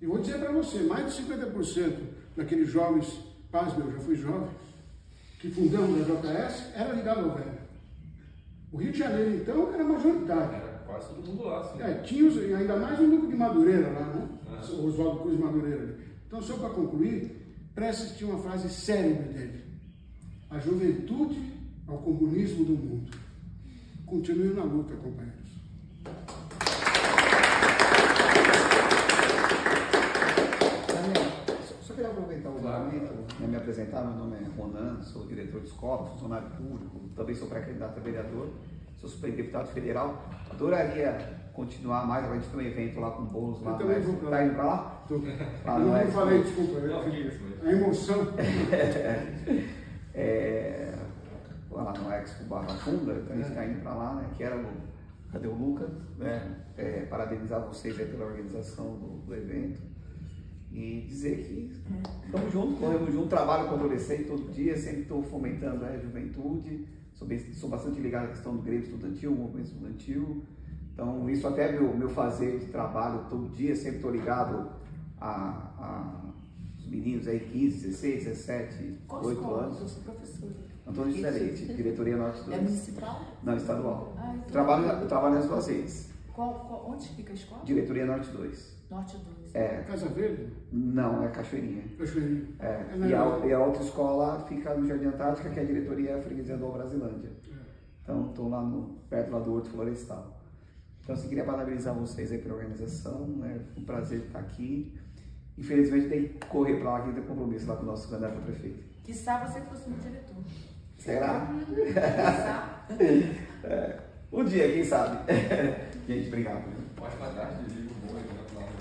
E vou dizer para você, mais de 50% daqueles jovens pasme, eu já fui jovem, que fundamos a JS, era ligado ao velho. O Rio de Janeiro, então, era majoritário. Era quase todo mundo lá, sim. Tinha e ainda mais o núcleo de Madureira lá, né? O Oswaldo Cruz Madureira ali. Então, só para concluir, Prestes tinha uma frase célebre dele: a juventude ao comunismo do mundo. Continue na luta, companheiros. Só queria aproveitar o momento, me apresentar. Meu nome é Ronan, sou diretor de escola, funcionário público, também sou pré-candidato a vereador, sou superintendente federal. Adoraria continuar mais, a gente tem um evento lá com bolos lá. Eu também vou pra lá. Tá indo pra lá? Tô. Lá Eu no não falei, desculpa. A emoção. Lá no Expo Barra Funda, então a gente está indo para lá, né? Quero, cadê o Lucas? Né? Parabenizar vocês aí pela organização do evento e dizer que estamos juntos, corremos juntos, trabalho com adolescente todo dia, sempre estou fomentando a juventude, sou bastante ligado à questão do Grêmio Estudantil, movimento estudantil, então isso até é meu fazer de trabalho todo dia, sempre estou ligado a os meninos aí 15, 16, 17, 8 anos. Eu sou professora. Antônio José Leite, diretoria Norte 2. É municipal? Não, estadual. Ah, então. Eu trabalho nas duas redes. Onde fica a escola? Diretoria Norte 2. Norte 2. Casa Verde? Não, é Cachoeirinha. Cachoeirinha. E a outra escola fica no Jardim Antártica, que é a diretoria freguesia do Brasilândia. Então, estou lá perto lá do Horto Florestal. Então, assim, queria parabenizar vocês aí pela organização, né? Foi um prazer estar aqui. Infelizmente, tem que correr para lá, que tem compromisso lá com o nosso candidato a prefeito. Quiçá você fosse meu diretor. Será? Quiçá. Um dia, quem sabe? Gente, obrigado. Ótima tarde, Diego. Bom evento lá no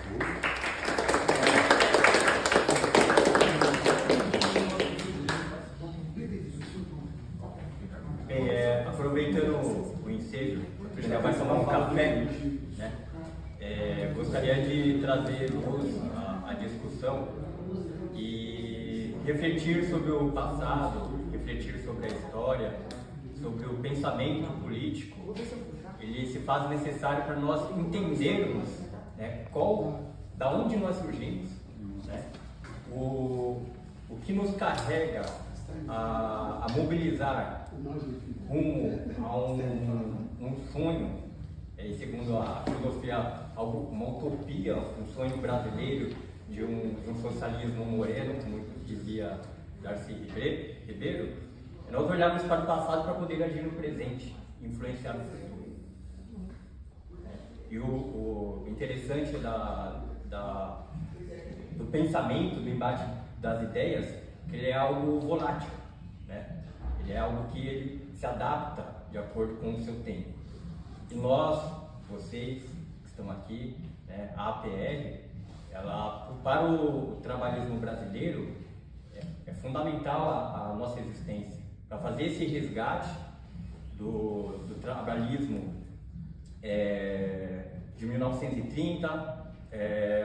Bem, aproveitando o ensejo, você já vai tomar um café, né? Gostaria de trazer luz à discussão e refletir sobre o passado, refletir sobre a história, sobre o pensamento político. Ele se faz necessário para nós entendermos, né, da onde nós surgimos, né, o que nos carrega a mobilizar rumo a um sonho, segundo a filosofia, uma utopia, um sonho brasileiro de um socialismo moreno, como dizia Darcy Ribeiro. Nós olharmos para o passado para poder agir no presente, influenciar o futuro. E o interessante do pensamento, do embate das ideias, que ele é algo volátil, né? Ele é algo que ele se adapta de acordo com o seu tempo. E nós, vocês que estão aqui, né, a APR, para o trabalhismo brasileiro, é fundamental a nossa existência. Para fazer esse resgate do trabalhismo de 1930,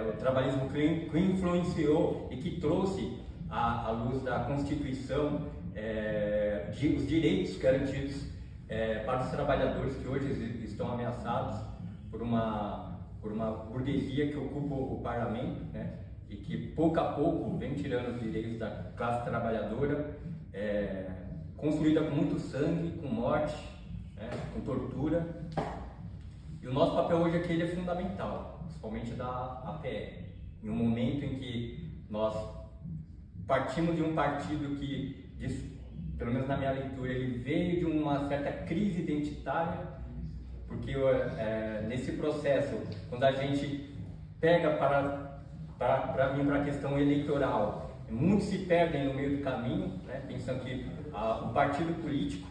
o trabalhismo que influenciou e que trouxe à luz da Constituição os direitos garantidos para os trabalhadores que hoje estão ameaçados por uma burguesia que ocupa o parlamento, né, e que pouco a pouco vem tirando os direitos da classe trabalhadora, construída com muito sangue, com morte, né, com tortura. E o nosso papel hoje aqui ele é fundamental, principalmente da APR, em um momento em que nós partimos de um partido que, pelo menos na minha leitura, ele veio de uma certa crise identitária, porque nesse processo, quando a gente pega para vir para a questão eleitoral, muitos se perdem no meio do caminho, né, pensando que o partido político,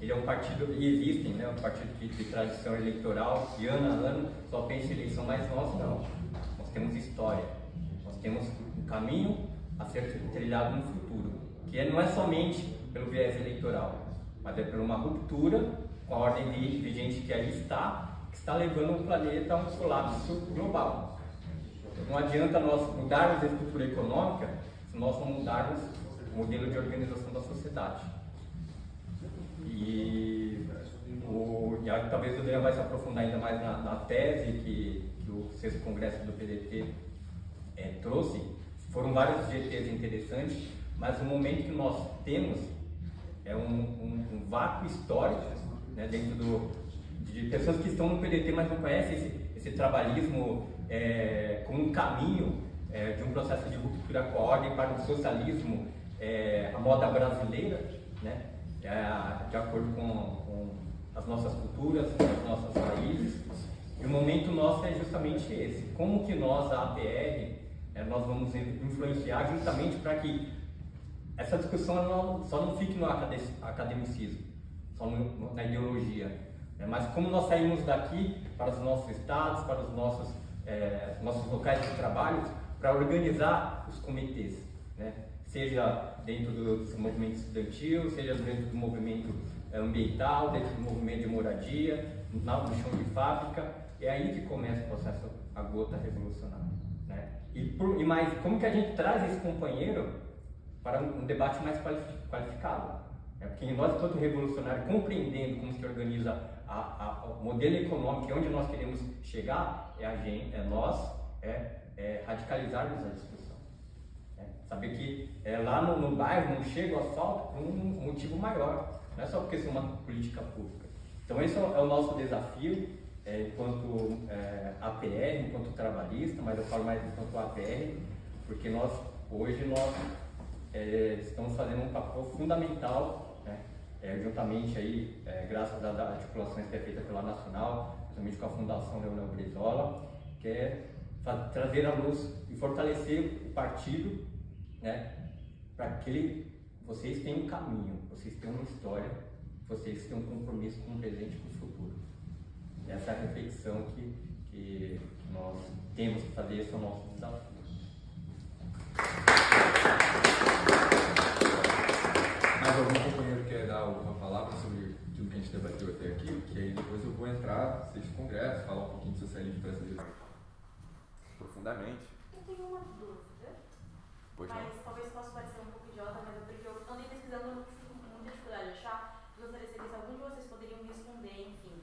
ele é um partido, e existem, né, um partido de tradição eleitoral, de ano a ano, só pensa em eleição, mas nós não. Nós temos história, nós temos um caminho a ser trilhado no futuro, que não é somente pelo viés eleitoral, mas é por uma ruptura com a ordem vigente que aí está, que está levando o planeta a um colapso global. Não adianta nós mudarmos a estrutura econômica se nós não mudarmos o modelo de organização da sociedade. E talvez o Adriano vai se aprofundar ainda mais na tese que o 6º Congresso do PDT trouxe. Foram vários GTs interessantes, mas o momento que nós temos é um vácuo histórico, né, dentro de pessoas que estão no PDT, mas não conhecem esse trabalhismo como um caminho de um processo de ruptura com a ordem para o socialismo, a moda brasileira, né, de acordo com as nossas culturas, as nossas raízes. E o momento nosso é justamente esse. Como que nós, a APR, nós vamos influenciar justamente para que essa discussão só não fique no academicismo, só na ideologia, mas como nós saímos daqui para os nossos estados, para os nossos locais de trabalho, para organizar os comitês, né? Seja dentro do movimento estudantil, seja dentro do movimento ambiental, dentro do movimento de moradia, no chão de fábrica. É aí que começa o processo, a gota revolucionária, né? E mais, como que a gente traz esse companheiro para um debate mais qualificado? Porque nós, enquanto revolucionários, compreendendo como se organiza o modelo econômico e onde nós queremos chegar, nós radicalizarmos a discussão. Saber que lá no bairro não chega o asfalto por um motivo maior, não é só porque isso é uma política pública. Então esse é o nosso desafio, enquanto APR, enquanto trabalhista, mas eu falo mais enquanto APR, porque hoje nós estamos fazendo um papel fundamental, né, juntamente aí, graças às articulações que é feita pela Nacional, juntamente com a Fundação Leonel Brizola, que é trazer à luz e fortalecer o partido, né, para que vocês tenham um caminho, vocês tenham uma história, vocês tenham um compromisso com o presente e com o futuro. Essa é a reflexão que nós temos que fazer, esse é o nosso desafio. Mais algum companheiro quer dar alguma palavra sobre o que a gente debateu até aqui? Que aí depois eu vou entrar, vocês no congresso, falar um pouquinho de socialismo brasileiro profundamente. Eu tenho uma dúvida, Pois mas não. talvez possa parecer um pouco idiota, mas é porque eu andei pesquisando e eu tive muita dificuldade de achar. Gostaria de saber se algum de vocês poderiam me responder, enfim.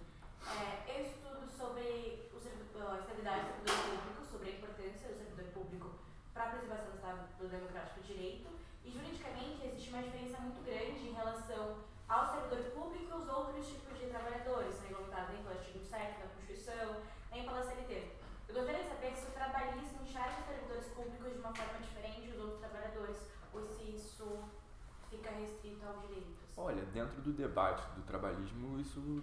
Eu estudo sobre a estabilidade do servidor público, sobre a importância do servidor público para a preservação do Estado do democrático direito, e juridicamente existe uma diferença muito grande em relação ao servidor público e aos outros tipos de trabalhadores, são regulamentados nem pelo artigo 7 da Constituição, nem pela CLT. Eu gostaria de saber se o trabalhismo enxerga os servidores públicos de uma forma diferente dos outros trabalhadores, ou se isso fica restrito aos direitos. Olha, dentro do debate do trabalhismo, isso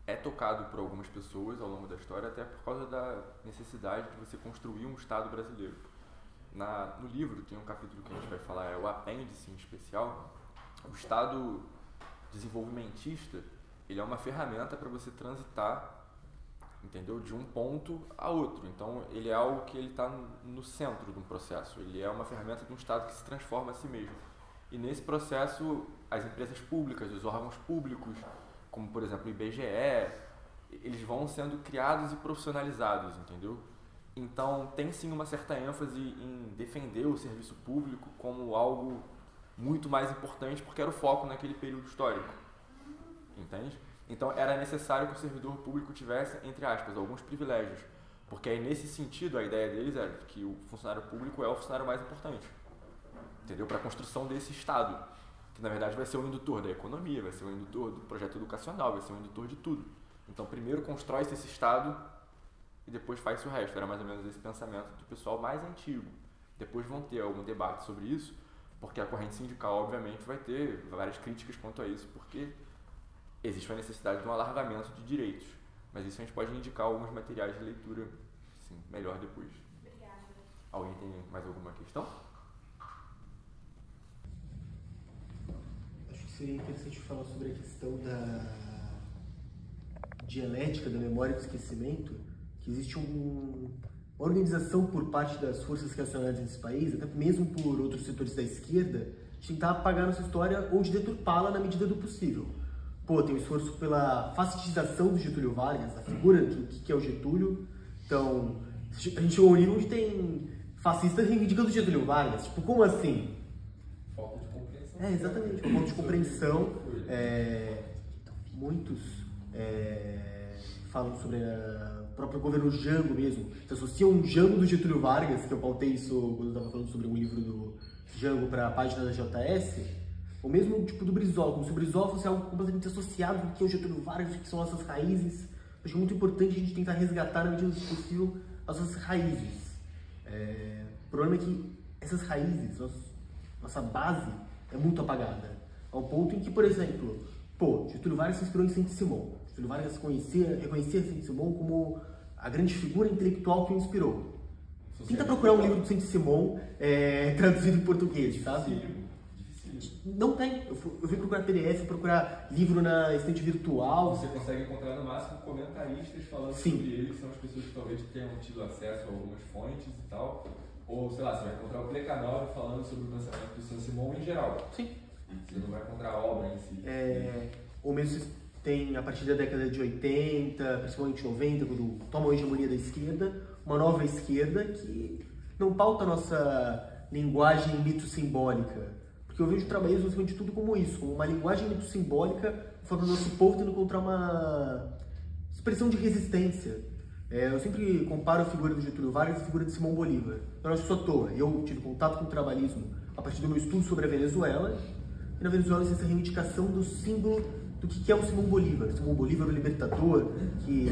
é tocado por algumas pessoas ao longo da história, até por causa da necessidade de você construir um Estado brasileiro. No livro tem um capítulo que a gente vai falar, é o apêndice em especial. O Estado desenvolvimentista, ele é uma ferramenta para você transitar, entendeu, de um ponto a outro. Então ele é algo que ele está no centro de um processo, ele é uma ferramenta de um Estado que se transforma a si mesmo. E nesse processo, as empresas públicas, os órgãos públicos, como por exemplo o IBGE, eles vão sendo criados e profissionalizados, entendeu? Então tem sim uma certa ênfase em defender o serviço público como algo muito mais importante, porque era o foco naquele período histórico, entende? Então era necessário que o servidor público tivesse, entre aspas, alguns privilégios, porque aí nesse sentido a ideia deles era que o funcionário público é o funcionário mais importante, entendeu? Para a construção desse Estado, que na verdade vai ser o indutor da economia, vai ser o indutor do projeto educacional, vai ser o indutor de tudo. Então primeiro constrói-se esse Estado e depois faz-se o resto. Era mais ou menos esse pensamento do pessoal mais antigo. Depois vão ter algum debate sobre isso, porque a corrente sindical obviamente vai ter várias críticas quanto a isso, porque existe uma necessidade de um alargamento de direitos. Mas isso a gente pode indicar alguns materiais de leitura, sim, melhor depois. Obrigada. Alguém tem mais alguma questão? Acho que seria interessante falar sobre a questão da dialética da memória e do esquecimento, que existe uma organização por parte das forças reacionárias nesse país, até mesmo por outros setores da esquerda, de tentar apagar nossa história ou de deturpá-la na medida do possível. Pô, tem um esforço pela facilitização do Getúlio Vargas, a figura do que é o Getúlio. Então, a gente chegou a um nível onde tem fascistas reivindicando o Getúlio Vargas. Tipo, como assim? Falta de compreensão. Exatamente, uma falta de compreensão. Muitos falam sobre o próprio governo Jango mesmo. Se associam um Jango do Getúlio Vargas, que eu pautei isso quando eu estava falando sobre um livro do Django para a página da JS, ou mesmo tipo do Brizola, como se o Brizola fosse algo completamente associado com o que é o Getúlio Vargas, o que são nossas raízes. Acho que é muito importante a gente tentar resgatar, na medida do possível, as nossas raízes. O problema é que essas raízes, nossa base, é muito apagada. Ao ponto em que, por exemplo, Getúlio Vargas se inspirou em Saint-Simon. Getúlio Vargas reconhecia Saint-Simon como a grande figura intelectual que o inspirou. Tenta procurar um livro do Saint-Simon traduzido em português, sabe? Não tem. Eu fui procurar PDF, procurar livro na estante virtual. Você consegue encontrar no máximo comentaristas falando Sim. sobre ele, que são as pessoas que talvez tenham tido acesso a algumas fontes e tal. Ou, sei lá, você vai encontrar o Plekanov falando sobre o pensamento do Saint-Simon em geral. Sim. Você não vai encontrar a obra em si. Ou mesmo tem, a partir da década de 80, principalmente 90, quando toma a hegemonia da esquerda, uma nova esquerda que não pauta a nossa linguagem mito-simbólica. Porque eu vejo o trabalhismo, acima de tudo, como isso, como uma linguagem mito-simbólica, falando do nosso povo tendo que encontrar uma expressão de resistência. Eu sempre comparo a figura do Getúlio Vargas à figura de Simão Bolívar. Eu não acho isso à toa. Eu tive contato com o trabalhismo a partir do meu estudo sobre a Venezuela, e na Venezuela existe essa reivindicação do símbolo do que é o Simão Bolívar. Simão Bolívar, o libertador, que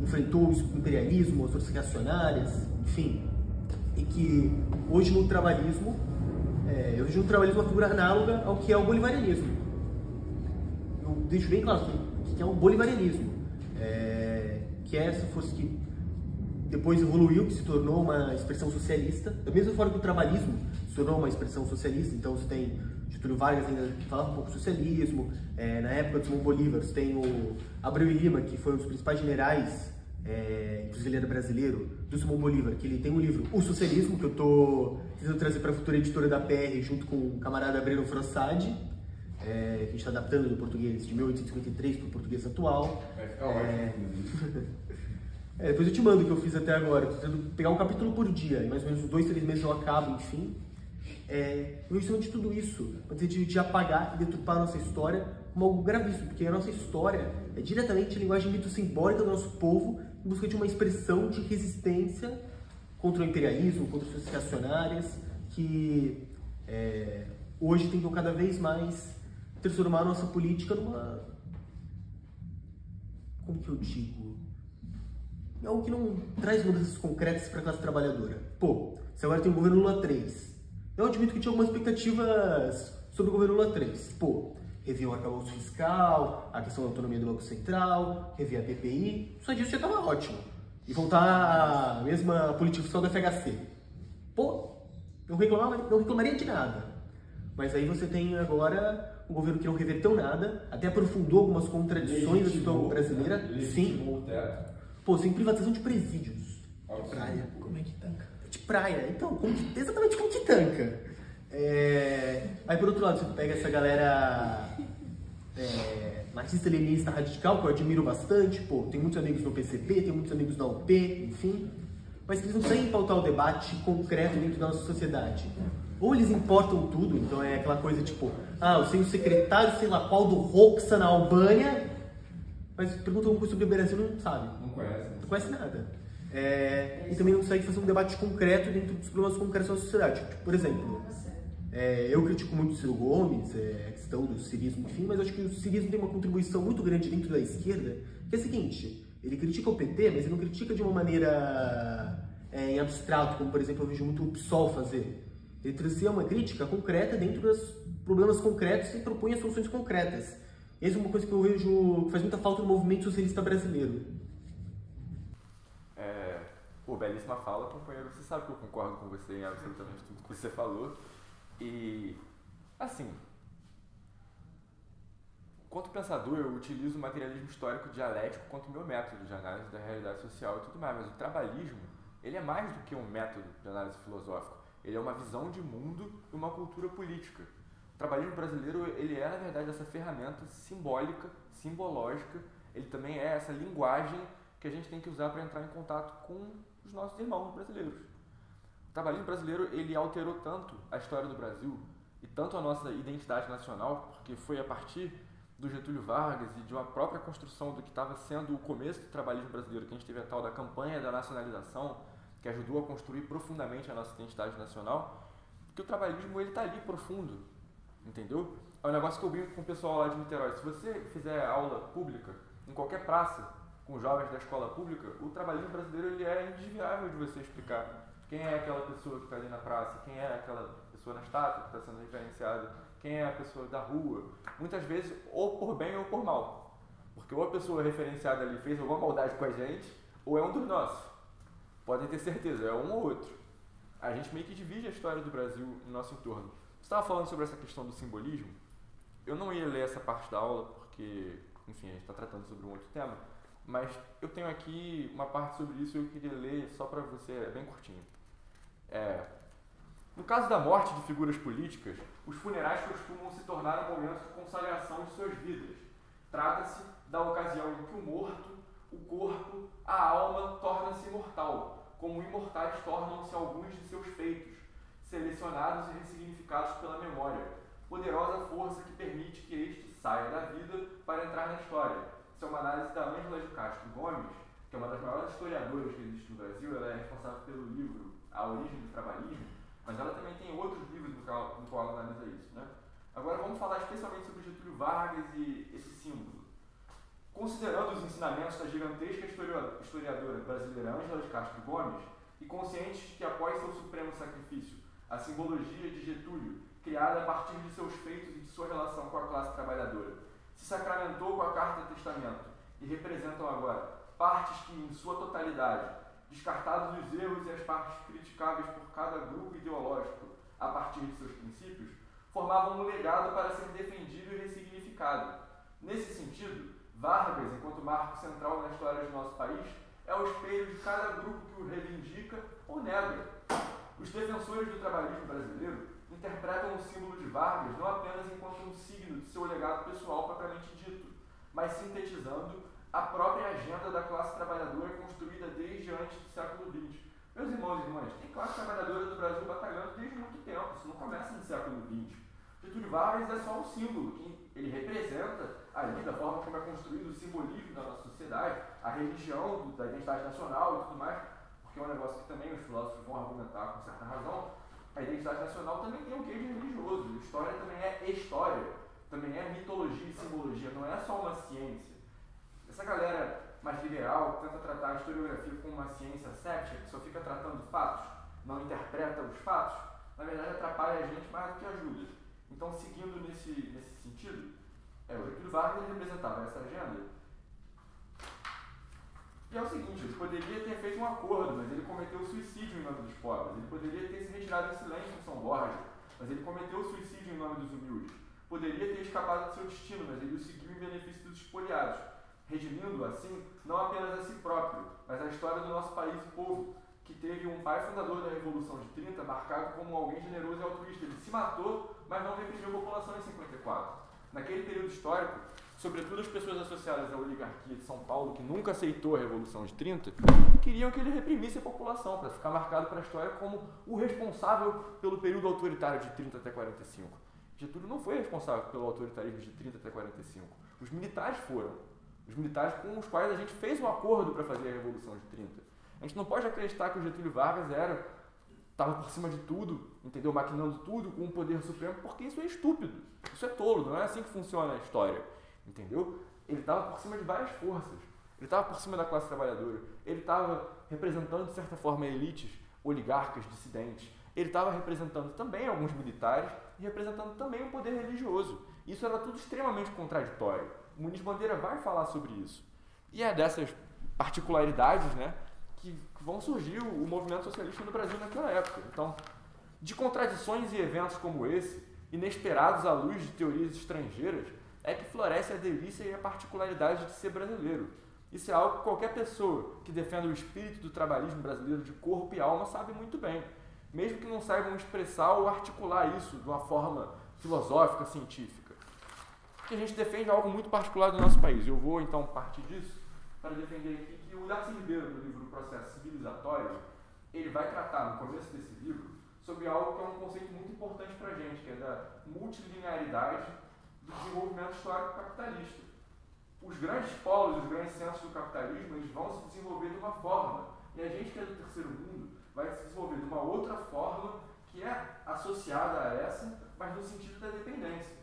enfrentou o imperialismo, as forças reacionárias, enfim. E que hoje no trabalhismo, eu vejo no trabalhismo uma figura análoga ao que é o bolivarianismo. Eu deixo bem claro que é o bolivarianismo, que é essa força que depois evoluiu, que se tornou uma expressão socialista, da mesma forma que o trabalhismo se tornou uma expressão socialista. Então você tem Getúlio Vargas ainda que falava um pouco de socialismo, na época do Simão Bolívar você tem o Abreu e Lima, que foi um dos principais generais, inclusive ele era brasileiro, do Simão Bolívar, que ele tem um livro, O Socialismo, que eu estou tentando trazer para a futura editora da PR junto com o camarada Breno Frossadi, que a gente está adaptando do português de 1853 para o português atual. Vai ficar ótimo. Depois eu te mando o que eu fiz até agora. Estou tentando pegar um capítulo por dia, em mais ou menos 2, 3 meses eu acabo, enfim. Eu vejo de tudo isso, de apagar e deturpar a nossa história como algo gravíssimo, porque a nossa história é diretamente a linguagem mito-simbólica do nosso povo em busca de uma expressão de resistência contra o imperialismo, contra as forças reacionárias, que hoje tentam cada vez mais transformar a nossa política numa... Como que eu digo? É algo que não traz mudanças concretas para a classe trabalhadora. Você agora tem o governo Lula 3. Eu admito que tinha algumas expectativas sobre o governo Lula 3. Rever o arcabouço fiscal, a questão da autonomia do Banco Central, rever a PPI, só disso já estava ótimo. E voltar à mesma política fiscal da FHC. Não reclamaria de nada. Mas aí você tem agora um governo que não reverteu nada, até aprofundou algumas contradições da situação brasileira. Sim. Sem privatização de presídios. De praia. Como é que tanca? De praia. Então, exatamente como que tanca. Aí, por outro lado, você pega essa galera marxista-leninista radical, que eu admiro bastante. Tem muitos amigos no PCB, tem muitos amigos na UP, enfim. Mas eles não conseguem pautar o debate concreto dentro da nossa sociedade. Ou eles importam tudo, então é aquela coisa tipo, eu sei o secretário, sei lá qual, do Roxa na Albânia, mas pergunta alguma coisa sobre o Brasil, não sabe. Não conhece. Não conhece nada. E também não consegue fazer um debate concreto dentro dos problemas concretos da sociedade. Por exemplo, eu critico muito o Ciro Gomes, a questão do cirismo, enfim, mas eu acho que o cirismo tem uma contribuição muito grande dentro da esquerda, que é a seguinte: ele critica o PT, mas ele não critica de uma maneira em abstrato, como por exemplo eu vejo muito o PSOL fazer. Ele trazia uma crítica concreta dentro dos problemas concretos e propunha soluções concretas. Essa é uma coisa que eu vejo que faz muita falta no movimento socialista brasileiro. Belíssima fala, companheiro. Você sabe que eu concordo com você em absolutamente tudo que você falou. E, assim, quanto pensador, eu utilizo o materialismo histórico dialético quanto meu método de análise da realidade social e tudo mais. Mas o trabalhismo, ele é mais do que um método de análise filosófica. Ele é uma visão de mundo e uma cultura política. O trabalhismo brasileiro, ele é, na verdade, essa ferramenta simbólica, simbológica. Ele também é essa linguagem que a gente tem que usar para entrar em contato com os nossos irmãos brasileiros. O trabalhismo brasileiro, ele alterou tanto a história do Brasil e tanto a nossa identidade nacional, porque foi a partir do Getúlio Vargas e de uma própria construção do que estava sendo o começo do trabalhismo brasileiro, que a gente teve a tal da campanha da nacionalização, que ajudou a construir profundamente a nossa identidade nacional, Porque o trabalhismo, ele tá ali profundo, entendeu? É um negócio que eu brinco com o pessoal lá de Niterói. Se você fizer aula pública, em qualquer praça, com jovens da escola pública, o trabalhismo brasileiro, ele é indesviável de você explicar quem é aquela pessoa que está ali na praça, quem é aquela pessoa na estátua que está sendo referenciada, quem é a pessoa da rua. Muitas vezes, ou por bem ou por mal. Porque ou a pessoa referenciada ali fez alguma maldade com a gente, ou é um dos nossos. Podem ter certeza, é um ou outro. A gente meio que divide a história do Brasil no nosso entorno. Você estava falando sobre essa questão do simbolismo. Eu não ia ler essa parte da aula porque, enfim, a gente está tratando sobre um outro tema, mas eu tenho aqui uma parte sobre isso e eu queria ler só para você, é bem curtinho. No caso da morte de figuras políticas, os funerais costumam se tornar um momento de consagração de suas vidas. Trata-se da ocasião em que o morto, o corpo, a alma torna-se imortal, como imortais tornam-se alguns de seus feitos, selecionados e ressignificados pela memória, poderosa força que permite que este saia da vida para entrar na história. Isso é uma análise da Ângela de Castro Gomes, que é uma das maiores historiadoras que existe no Brasil. Ela é responsável pelo livro A Origem do Trabalhismo, mas ela também tem outros livros no qual ela analisa isso, né? Agora vamos falar especialmente sobre Getúlio Vargas e esse símbolo. Considerando os ensinamentos da gigantesca historiadora brasileira Ângela de Castro Gomes, e conscientes de que após seu supremo sacrifício, a simbologia de Getúlio, criada a partir de seus feitos e de sua relação com a classe trabalhadora, se sacramentou com a Carta Testamento e representam agora partes que, em sua totalidade, descartados os erros e as partes criticáveis por cada grupo ideológico a partir de seus princípios, formavam um legado para ser defendido e ressignificado. Nesse sentido, Vargas, enquanto marco central na história de nosso país, é o espelho de cada grupo que o reivindica ou nega. Os defensores do trabalhismo brasileiro interpretam o símbolo de Vargas não apenas enquanto um signo de seu legado pessoal propriamente dito, mas sintetizando a própria agenda da classe trabalhadora construída desde antes do século XX. Meus irmãos e irmãs, tem classe trabalhadora do Brasil batalhando desde muito tempo, isso não começa no século XX. Getúlio Vargas é só um símbolo, que ele representa ali, da forma como é construído o simbolismo da nossa sociedade, a religião da identidade nacional e tudo mais, porque é um negócio que também os filósofos vão argumentar com certa razão. A identidade nacional também tem um quê de religioso, história também é história, também é mitologia e simbologia, não é só uma ciência. Essa galera mais liberal que tenta tratar a historiografia como uma ciência cética, que só fica tratando fatos, não interpreta os fatos, na verdade atrapalha a gente mais do que ajuda. Então, seguindo nesse sentido, o Getúlio Vargas representava essa agenda. E é o seguinte, ele poderia ter feito um acordo, mas ele cometeu suicídio em nome dos pobres. Ele poderia ter se retirado em silêncio em São Borja, mas ele cometeu suicídio em nome dos humildes. Poderia ter escapado do seu destino, mas ele o seguiu em benefício dos espoliados, redimindo, assim, não apenas a si próprio, mas a história do nosso país e povo, que teve um pai fundador da Revolução de 30, marcado como alguém generoso e altruísta. Ele se matou, mas não reprimiu a população em 54. Naquele período histórico, sobretudo as pessoas associadas à oligarquia de São Paulo, que nunca aceitou a Revolução de 30, queriam que ele reprimisse a população, para ficar marcado para a história como o responsável pelo período autoritário de 30 até 45. Getúlio não foi responsável pelo autoritarismo de 30 até 45. Os militares foram. Os militares com os quais a gente fez um acordo para fazer a Revolução de 30. A gente não pode acreditar que o Getúlio Vargas estava por cima de tudo, entendeu? Maquinando tudo com um poder supremo, porque isso é estúpido, isso é tolo, não é assim que funciona a história, entendeu? Ele estava por cima de várias forças, ele estava por cima da classe trabalhadora, ele estava representando, de certa forma, elites, oligarcas, dissidentes, ele estava representando também alguns militares e representando também um poder religioso. Isso era tudo extremamente contraditório. O Muniz Bandeira vai falar sobre isso. E é dessas particularidades, né, que vão surgir o movimento socialista no Brasil naquela época. Então, de contradições e eventos como esse, inesperados à luz de teorias estrangeiras, é que floresce a delícia e a particularidade de ser brasileiro. Isso é algo que qualquer pessoa que defenda o espírito do trabalhismo brasileiro de corpo e alma sabe muito bem, mesmo que não saibam expressar ou articular isso de uma forma filosófica, científica. Porque a gente defende algo muito particular do nosso país. Eu vou, então, partir disso para defender aqui que o Darcy Ribeiro, no livro Processo Civilizatório, ele vai tratar, no começo desse livro, sobre algo que é um conceito muito importante para a gente, que é da multilinearidade do desenvolvimento histórico capitalista. Os grandes polos, os grandes centros do capitalismo, eles vão se desenvolver de uma forma, e a gente que é do terceiro mundo vai se desenvolver de uma outra forma que é associada a essa, mas no sentido da dependência.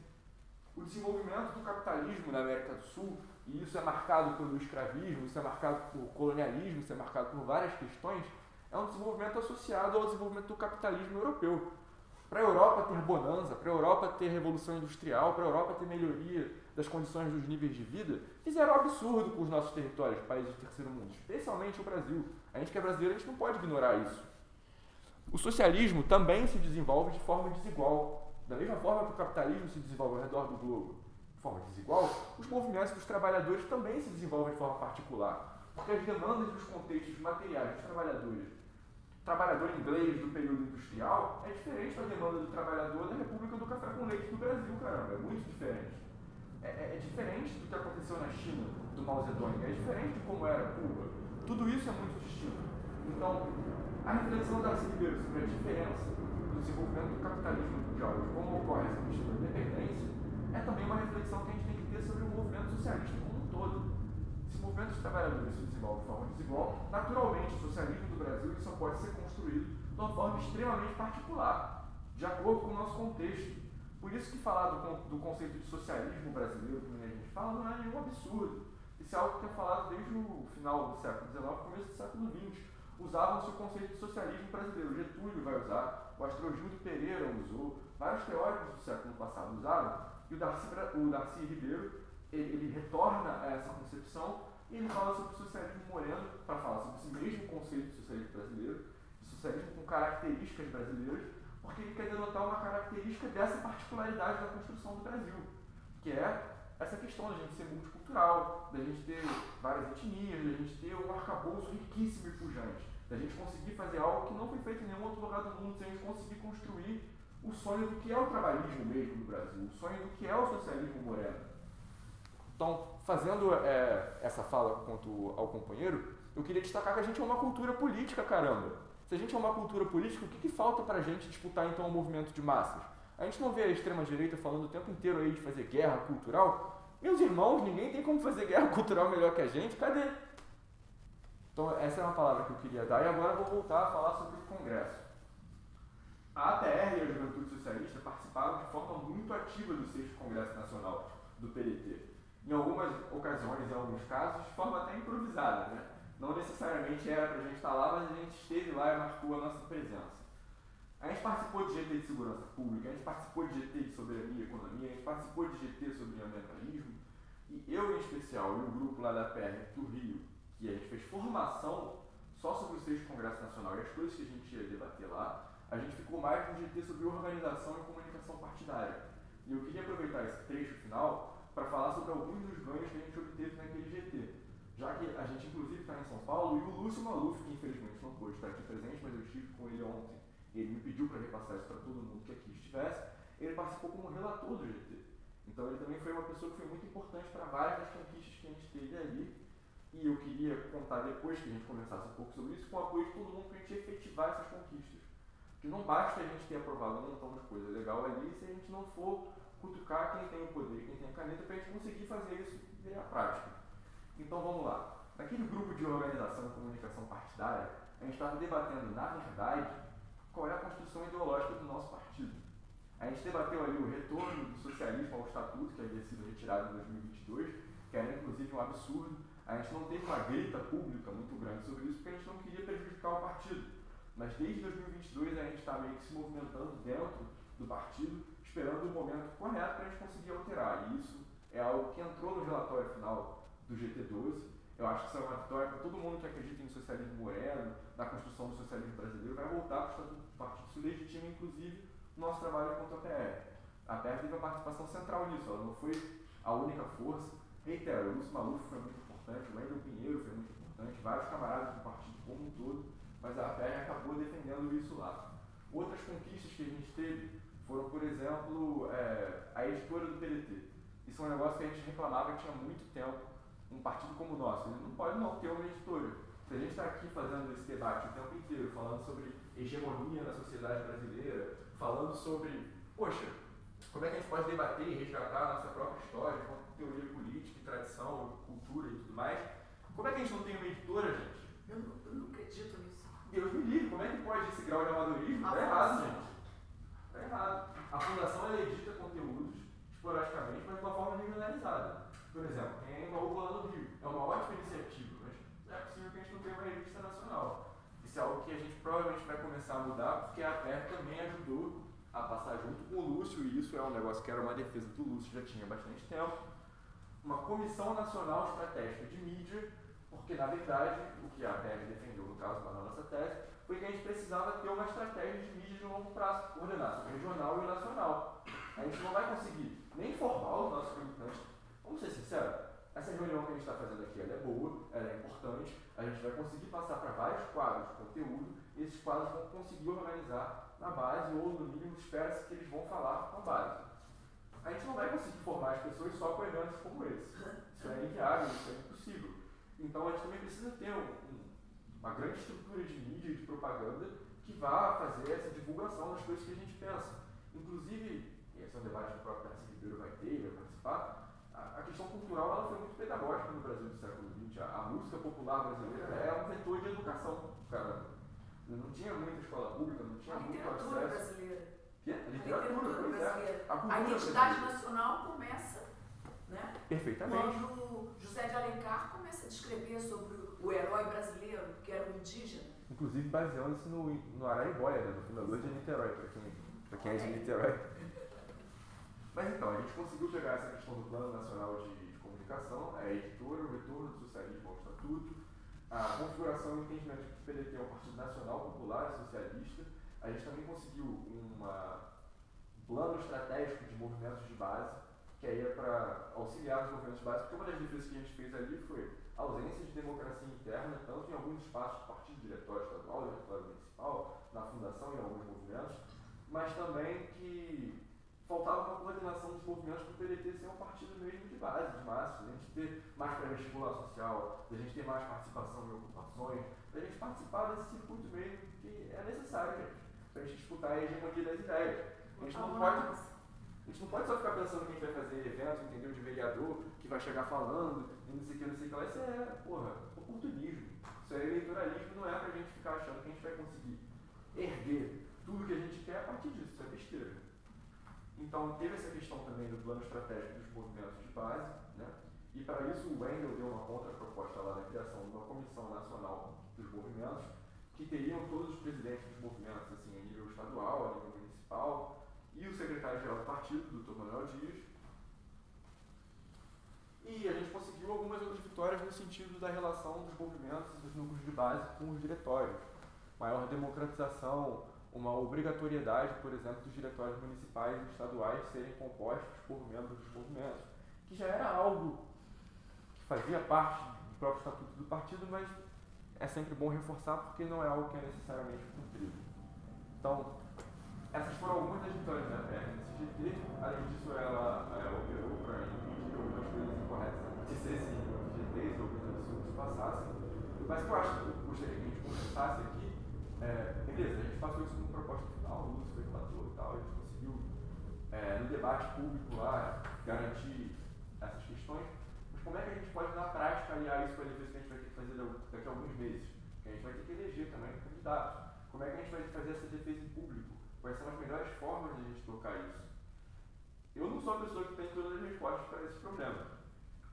O desenvolvimento do capitalismo na América do Sul, e isso é marcado pelo escravismo, isso é marcado por colonialismo, isso é marcado por várias questões, é um desenvolvimento associado ao desenvolvimento do capitalismo europeu. Para a Europa ter bonança, para a Europa ter revolução industrial, para a Europa ter melhoria das condições dos níveis de vida, fizeram um absurdo com os nossos territórios, países do terceiro mundo, especialmente o Brasil. A gente que é brasileiro, a gente não pode ignorar isso. O socialismo também se desenvolve de forma desigual. Da mesma forma que o capitalismo se desenvolve ao redor do globo de forma desigual, os movimentos dos trabalhadores também se desenvolvem de forma particular. Porque as demandas dos contextos materiais dos trabalhadores, trabalhador inglês do período industrial, é diferente da demanda do trabalhador da República do Café com Leite do Brasil, caramba, é muito diferente. É diferente do que aconteceu na China, do Mao Zedong, é diferente de como era Cuba. Tudo isso é muito distinto. Então, a reflexão da Darcy Ribeiro sobre a diferença do desenvolvimento do capitalismo mundial e de como ocorre essa questão da independência é também uma reflexão que a gente tem que ter sobre o movimento socialista como um todo. Se o movimento dos trabalhadores se desenvolve de forma desigual, naturalmente o socialismo do Brasil só pode ser construído de uma forma extremamente particular, de acordo com o nosso contexto. Por isso que falar do conceito de socialismo brasileiro, como a gente fala, não é nenhum absurdo. Isso é algo que é falado desde o final do século XIX, começo do século XX. Usavam-se o conceito de socialismo brasileiro. Getúlio vai usar, o Astrogildo Pereira usou, vários teóricos do século passado usaram, e o Darcy Ribeiro, ele retorna a essa concepção e ele fala sobre o socialismo moreno, para falar sobre esse mesmo conceito de socialismo brasileiro, de socialismo com características brasileiras, porque ele quer denotar uma característica dessa particularidade da construção do Brasil, que é essa questão da gente ser multicultural, da gente ter várias etnias, da gente ter um arcabouço riquíssimo e pujante, da gente conseguir fazer algo que não foi feito em nenhum outro lugar do mundo, da gente conseguir construir o sonho do que é o trabalhismo mesmo no Brasil, o sonho do que é o socialismo moreno. Então, fazendo essa fala quanto ao companheiro, eu queria destacar que a gente é uma cultura política, caramba. Se a gente é uma cultura política, o que falta pra gente disputar então o movimento de massas? A gente não vê a extrema-direita falando o tempo inteiro aí de fazer guerra cultural? Meus irmãos, ninguém tem como fazer guerra cultural melhor que a gente, cadê? Então, essa é uma palavra que eu queria dar e agora eu vou voltar a falar sobre o Congresso. A APR e a Juventude Socialista participaram de forma muito ativa do 6º Congresso Nacional do PDT. Em algumas ocasiões, em alguns casos, de forma até improvisada, né? Não necessariamente era para a gente estar lá, mas a gente esteve lá e marcou a nossa presença. A gente participou de GT de segurança pública, a gente participou de GT de soberania e economia, a gente participou de GT sobre ambientalismo, e eu em especial, e o grupo lá da PR do Rio, que a gente fez formação só sobre o 6º Congresso Nacional e as coisas que a gente ia debater lá, a gente ficou mais no GT sobre organização e comunicação partidária. E eu queria aproveitar esse trecho final para falar sobre alguns dos ganhos que a gente obteve naquele GT. Já que a gente inclusive está em São Paulo, e o Lúcio Maluf, que infelizmente não pôde estar aqui presente, mas eu estive com ele ontem, e ele me pediu para repassar isso para todo mundo que aqui estivesse, ele participou como relator do GT. Então ele também foi uma pessoa que foi muito importante para várias das conquistas que a gente teve ali, e eu queria contar depois que a gente conversasse um pouco sobre isso, com o apoio de todo mundo para a gente efetivar essas conquistas. Porque não basta a gente ter aprovado um montão de coisa legal ali se a gente não for cutucar quem tem o poder, quem tem a caneta, para a gente conseguir fazer isso virar prática. Então vamos lá. Naquele grupo de organização e comunicação partidária, a gente estava debatendo, na verdade, qual é a construção ideológica do nosso partido. A gente debateu ali o retorno do socialismo ao estatuto, que havia sido retirado em 2022, que era inclusive um absurdo. A gente não teve uma grita pública muito grande sobre isso, porque a gente não queria prejudicar o partido. Mas desde 2022 a gente está meio que se movimentando dentro do partido, esperando o momento correto para a gente conseguir alterar. E isso é algo que entrou no relatório final do GT12. Eu acho que isso é uma vitória para todo mundo que acredita em socialismo moreno, na construção do socialismo brasileiro, vai voltar para o estatuto do partido. Isso legitima, inclusive, o nosso trabalho enquanto APR. A APR teve uma participação central nisso, ela não foi a única força. Reitero, o Lúcio Maluf foi muito importante, o Wendel Pinheiro foi muito importante, vários camaradas do partido como um todo, mas a APR acabou defendendo isso lá. Outras conquistas que a gente teve foram, por exemplo, a editora do PDT. Isso é um negócio que a gente reclamava que tinha muito tempo. Um partido como o nosso, ele não pode não ter uma editora. Se a gente está aqui fazendo esse debate o tempo inteiro, falando sobre hegemonia na sociedade brasileira, falando sobre, poxa, como é que a gente pode debater e resgatar a nossa própria história, com teoria política, tradição, cultura e tudo mais, como é que a gente não tem uma editora, gente? Eu não acredito nisso. Deus me livre, como é que pode esse grau de amadorismo? Tá errado, gente. errado. A fundação ela edita conteúdos esporadicamente, mas de uma forma regionalizada. Por exemplo, tem uma UBA lá no Rio. É uma ótima iniciativa, mas é possível que a gente não tenha uma revista nacional. Isso é algo que a gente provavelmente vai começar a mudar, porque a APER também ajudou a passar junto com o Lúcio, e isso é um negócio que era uma defesa do Lúcio já tinha bastante tempo, uma Comissão Nacional Estratégica de Mídia, porque na verdade o que a APER defendeu no caso da nossa tese foi que a gente precisava ter uma estratégia de mídia de longo prazo, coordenada regional e nacional. A gente não vai conseguir nem formar os nossos militantes. Vamos ser sinceros, essa reunião que a gente está fazendo aqui ela é boa, ela é importante, a gente vai conseguir passar para vários quadros de conteúdo, e esses quadros vão conseguir organizar na base, ou no mínimo espera-se que eles vão falar com a base. A gente não vai conseguir formar as pessoas só com eventos como esse. Isso é inviável, isso é impossível. Então a gente também precisa ter uma grande estrutura de mídia e de propaganda que vá fazer essa divulgação das coisas que a gente pensa. Inclusive, esse é um debate que o próprio Tarcísio Ribeiro vai ter, vai participar, a questão cultural ela foi muito pedagógica no Brasil do século XX. A música popular brasileira é um vetor de educação, caramba. Não tinha muita escola pública, não tinha muito acesso. A literatura brasileira. Que? A literatura brasileira. A identidade nacional começa, né? Perfeitamente. Quando José de Alencar começa a descrever sobre o herói brasileiro, que era um indígena. Inclusive baseando-se no Araibóia, né? No fundador de Niterói, para quem é de Niterói. Mas então, a gente conseguiu pegar essa questão do Plano Nacional de Comunicação, a editora, o retorno do socialismo ao estatuto, a configuração e o entendimento de que o PDT é um partido nacional, popular e socialista. A gente também conseguiu um plano estratégico de movimentos de base, que aí é para auxiliar os movimentos de base, porque uma das defesas que a gente fez ali foi a ausência de democracia interna, tanto em alguns espaços do partido, diretório estadual, diretório municipal, na fundação e em alguns movimentos, mas também que faltava uma coordenação dos movimentos para o PDT ser um partido mesmo de base, de massa, a gente ter mais pré-vestibular social, a gente ter mais participação em ocupações, a gente participar desse circuito mesmo que é necessário, gente, para a gente disputar a hegemonia das ideias. A gente não pode só ficar pensando que a gente vai fazer evento, entendeu, de vereador, que vai chegar falando, e não sei o que, não sei o que lá. Isso é, oportunismo. Isso é eleitoralismo, não é pra gente ficar achando que a gente vai conseguir erguer tudo que a gente quer a partir disso. Isso é besteira. Então, teve essa questão também do plano estratégico dos movimentos de base, né? E para isso o Wendel deu uma contraproposta lá na criação de uma comissão nacional dos movimentos, que teriam todos os presidentes dos movimentos, assim, a nível estadual, a nível municipal, e o secretário-geral do partido, o Dr. Manuel Dias. E a gente conseguiu algumas outras vitórias no sentido da relação dos movimentos e dos núcleos de base com os diretórios. Maior democratização, uma obrigatoriedade, por exemplo, dos diretórios municipais e estaduais serem compostos por membros dos movimentos, que já era algo que fazia parte do próprio estatuto do partido, mas é sempre bom reforçar porque não é algo que é necessariamente cumprido. Então, essas foram algumas das vitórias da PEC nesse GT. Além disso, ela operou para impedir algumas coisas incorretas acontecessem nos GTs, alguns absurdos passassem. Mas o que eu acho que eu gostaria que a gente conversasse aqui beleza, a gente passou isso como proposta final, o Lúcio foi relator e tal, a gente conseguiu, no debate público lá, garantir essas questões, mas como é que a gente pode, na prática, aliar isso com a defesa que a gente vai ter que fazer daqui a alguns meses? Que a gente vai ter que eleger também candidatos. Como é que a gente vai fazer essa defesa em público? Quais são as melhores formas de a gente tocar isso? Eu não sou a pessoa que tem todas as respostas para esse problema.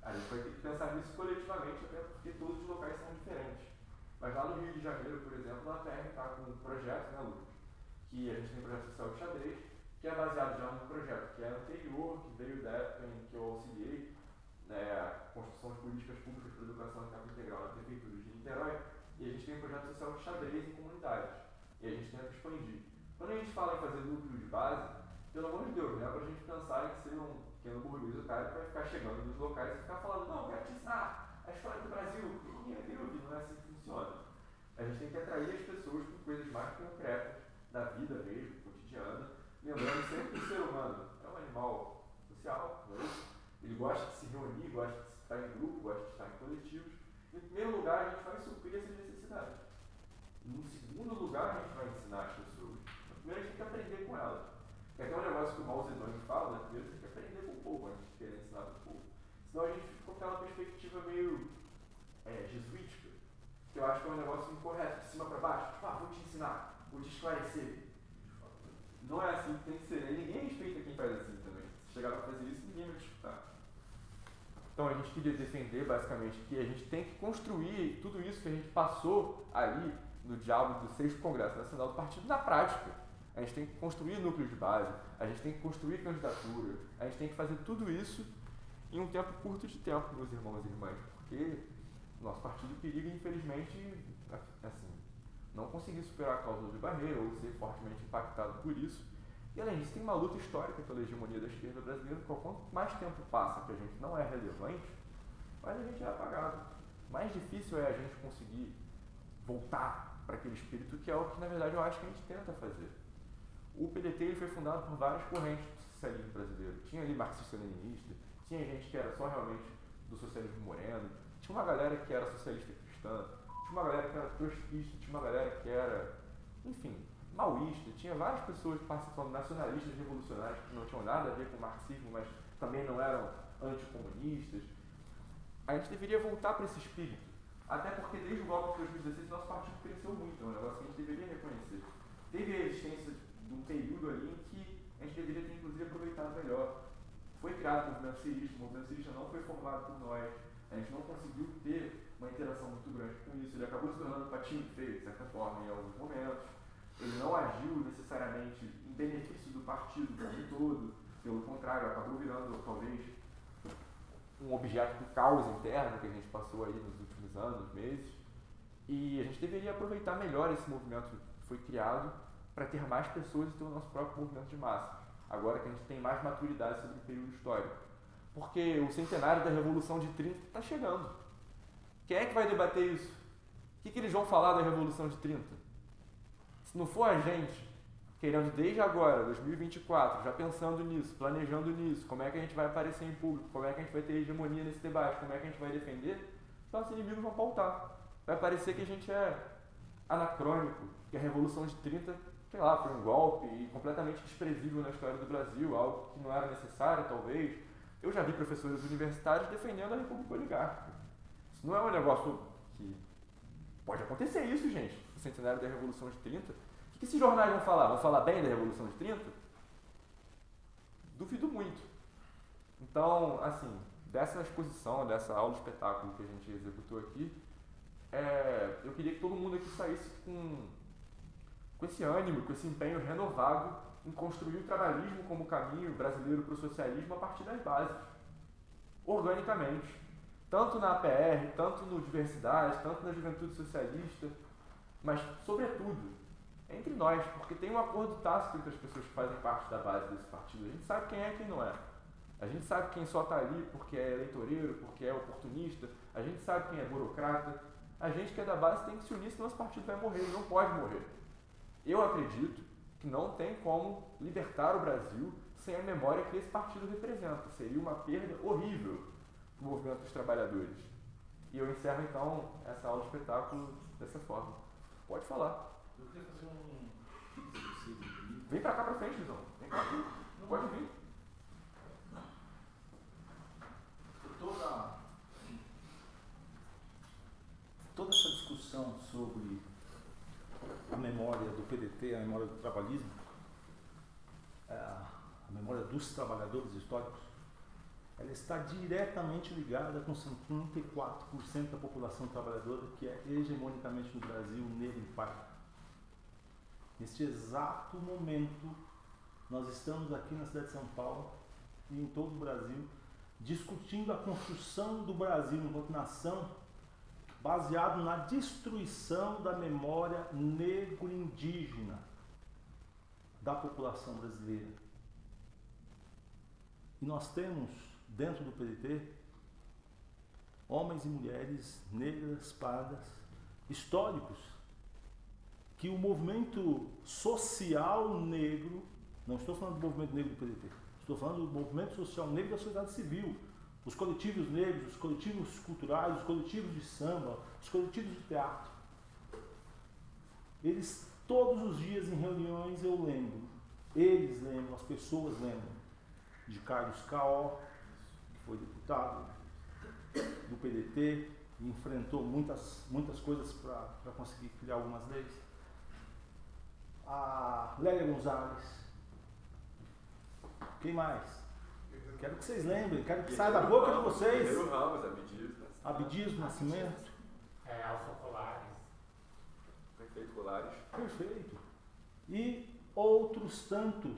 A gente vai ter que pensar nisso coletivamente, até porque todos os locais são diferentes. Mas lá no Rio de Janeiro, por exemplo, a TER está com um projeto, né, Lucas? Que a gente tem um projeto social de xadrez, que é baseado já num projeto que é anterior, que veio da época em que eu auxiliei a construção de políticas públicas para educação em tempo integral na Prefeitura de Niterói, e a gente tem um projeto social de xadrez em comunidades, e a gente tenta expandir. Quando a gente fala em fazer núcleo de base, pelo amor de Deus, não é para a gente pensar em ser um pequeno burguês, o cara que vai ficar chegando nos locais e ficar falando, não, eu quero te ensinar a história do Brasil, ninguém vai querer ouvir, não é assim que funciona. A gente tem que atrair as pessoas com coisas mais concretas da vida mesmo, cotidiana, lembrando sempre que o ser humano é um animal social, não é isso? Ele gosta de se reunir, gosta de estar em grupo, gosta de estar em coletivos. Em primeiro lugar, a gente vai suprir essas necessidades. Em segundo lugar, a gente vai ensinar as pessoas. Primeiro, a gente tem que aprender com elas. Que até um negócio que o Mao Zedong fala, né? Primeiro tem que aprender com o povo antes de querer ensinar para o povo. Senão a gente fica com aquela perspectiva meio jesuítica, que eu acho que é um negócio incorreto, de cima para baixo. Tipo, vou te ensinar, vou te esclarecer. Não é assim que tem que ser. E ninguém respeita quem faz assim também. Se chegar para fazer isso, ninguém vai te escutar. Então a gente queria defender basicamente que a gente tem que construir tudo isso que a gente passou ali no diálogo do 6º Congresso Nacional do Partido na prática. A gente tem que construir núcleos de base, a gente tem que construir candidatura, a gente tem que fazer tudo isso em um tempo curto de tempo, meus irmãos e irmãs, porque o nosso partido periga, infelizmente, assim, não conseguir superar a cláusula de barreira ou ser fortemente impactado por isso. E além disso, tem uma luta histórica pela hegemonia da esquerda brasileira, que quanto mais tempo passa que a gente não é relevante, mais a gente é apagado. Mais difícil é a gente conseguir voltar para aquele espírito que é o que, na verdade, eu acho que a gente tenta fazer. O PDT ele foi fundado por várias correntes do socialismo brasileiro. Tinha ali marxista-leninista, tinha gente que era só realmente do socialismo moreno, tinha uma galera que era socialista cristã, tinha uma galera que era trotskista, tinha uma galera que era, enfim, maoísta, tinha várias pessoas participando, nacionalistas revolucionários que não tinham nada a ver com o marxismo, mas também não eram anticomunistas. A gente deveria voltar para esse espírito, até porque desde o golpe de 2016 nosso partido cresceu muito, é um negócio que a gente deveria reconhecer. Teve a existência de um período ali em que a gente deveria ter inclusive aproveitado melhor. Foi criado o movimento cirista, o movimento cirista não foi formado por nós, a gente não conseguiu ter uma interação muito grande com isso, ele acabou se tornando patinho feio, de certa forma, em alguns momentos. Ele não agiu necessariamente em benefício do partido como todo, pelo contrário, acabou virando, talvez, um objeto do caos interno que a gente passou aí nos últimos anos, meses. E a gente deveria aproveitar melhor esse movimento que foi criado para ter mais pessoas e ter o nosso próprio movimento de massa, agora que a gente tem mais maturidade sobre o período histórico. Porque o centenário da Revolução de 30 está chegando. Quem é que vai debater isso? O que eles vão falar da Revolução de 30? Se não for a gente, querendo desde agora, 2024, já pensando nisso, planejando nisso, como é que a gente vai aparecer em público, como é que a gente vai ter hegemonia nesse debate, como é que a gente vai defender, os nossos inimigos vão pautar. Vai parecer que a gente é anacrônico, que a Revolução de 30, sei lá, foi um golpe e completamente desprezível na história do Brasil, algo que não era necessário, talvez. Eu já vi professores universitários defendendo a República Oligárquica. Isso não é um negócio que... Pode acontecer isso, gente, no centenário da Revolução de 30. O que esses jornais vão falar? Vão falar bem da Revolução de 30? Duvido muito. Então, assim, dessa exposição, dessa aula de espetáculo que a gente executou aqui, eu queria que todo mundo aqui saísse com esse ânimo, com esse empenho renovado em construir o trabalhismo como caminho brasileiro para o socialismo a partir das bases, organicamente. Tanto na APR, tanto no Diversidade, tanto na Juventude Socialista, mas, sobretudo, entre nós, porque tem um acordo tácito entre as pessoas que fazem parte da base desse partido. A gente sabe quem é e quem não é. A gente sabe quem só está ali porque é eleitoreiro, porque é oportunista. A gente sabe quem é burocrata. A gente que é da base tem que se unir, senão esse partido vai morrer, ele não pode morrer. Eu acredito que não tem como libertar o Brasil sem a memória que esse partido representa. Seria uma perda horrível do movimento dos trabalhadores. E eu encerro, então, essa aula de espetáculo dessa forma. Pode falar. Eu queria fazer um... Vem pra cá pra frente, Lisão. Vem cá. Não pode vir. Toda essa discussão sobre a memória do PDT, a memória do trabalhismo, a memória dos trabalhadores históricos, ela está diretamente ligada com 54% da população trabalhadora que é hegemonicamente no Brasil negra e parda. Neste exato momento, nós estamos aqui na cidade de São Paulo e em todo o Brasil discutindo a construção do Brasil enquanto nação baseado na destruição da memória negro-indígena da população brasileira. E nós temos, dentro do PDT, homens e mulheres negras, pardas, históricos, que o movimento social negro, não estou falando do movimento negro do PDT, estou falando do movimento social negro da sociedade civil, os coletivos negros, os coletivos culturais, os coletivos de samba, os coletivos de teatro. Eles, todos os dias em reuniões, eu lembro, eles lembram, as pessoas lembram de Carlos Caó, que foi deputado do PDT e enfrentou muitas coisas para conseguir criar algumas leis. A Lélia Gonzalez, Quem mais? Quero que vocês lembrem, quero que saia da boca de vocês. Guerreiro Ramos, Abdias do Nascimento. Alfa Colares. Perfeito, Colares. Perfeito. E outros tantos.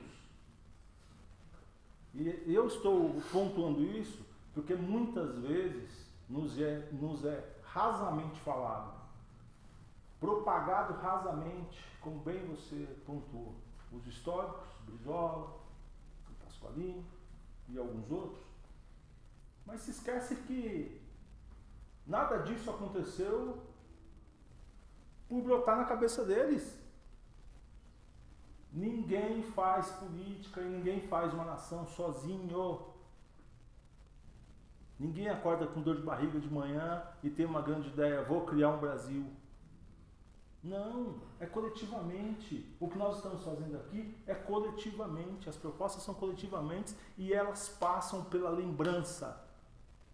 E eu estou pontuando isso porque muitas vezes nos é rasamente falado, propagado rasamente, como bem você pontuou, os históricos, Brizola, Pasqualini e alguns outros, mas se esquece que nada disso aconteceu por brotar na cabeça deles. Ninguém faz política e ninguém faz uma nação sozinho. Ninguém acorda com dor de barriga de manhã e tem uma grande ideia, vou criar um Brasil. Não, é coletivamente. O que nós estamos fazendo aqui é coletivamente. As propostas são coletivamente e elas passam pela lembrança,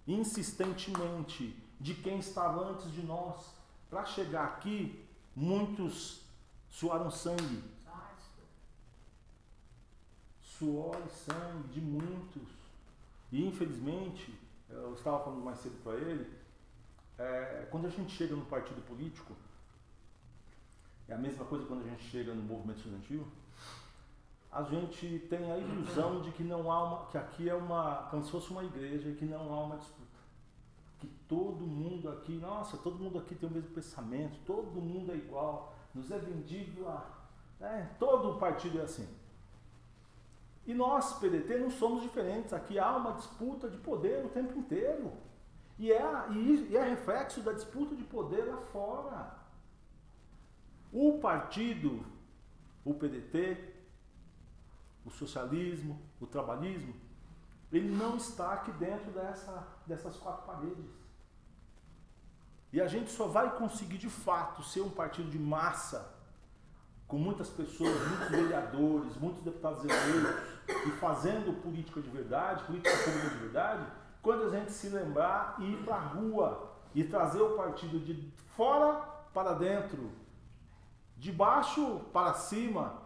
insistentemente, de quem estava antes de nós. Para chegar aqui, muitos suaram sangue. Suor e sangue de muitos. E infelizmente, eu estava falando mais cedo para ele, quando a gente chega no partido político, é a mesma coisa quando a gente chega no movimento estudantil, a gente tem a ilusão de que não há que aqui é como se fosse uma igreja e que não há uma disputa. Que todo mundo aqui, nossa, todo mundo aqui tem o mesmo pensamento, todo mundo é igual, nos é vendido todo o partido é assim. E nós, PDT, não somos diferentes. Aqui há uma disputa de poder o tempo inteiro. E é reflexo da disputa de poder lá fora. O partido, o PDT, o socialismo, o trabalhismo, ele não está aqui dentro dessas quatro paredes. E a gente só vai conseguir, de fato, ser um partido de massa, com muitas pessoas, muitos vereadores, muitos deputados eleitos, e fazendo política de verdade, política pública de verdade, quando a gente se lembrar e ir para a rua e trazer o partido de fora para dentro, de baixo para cima,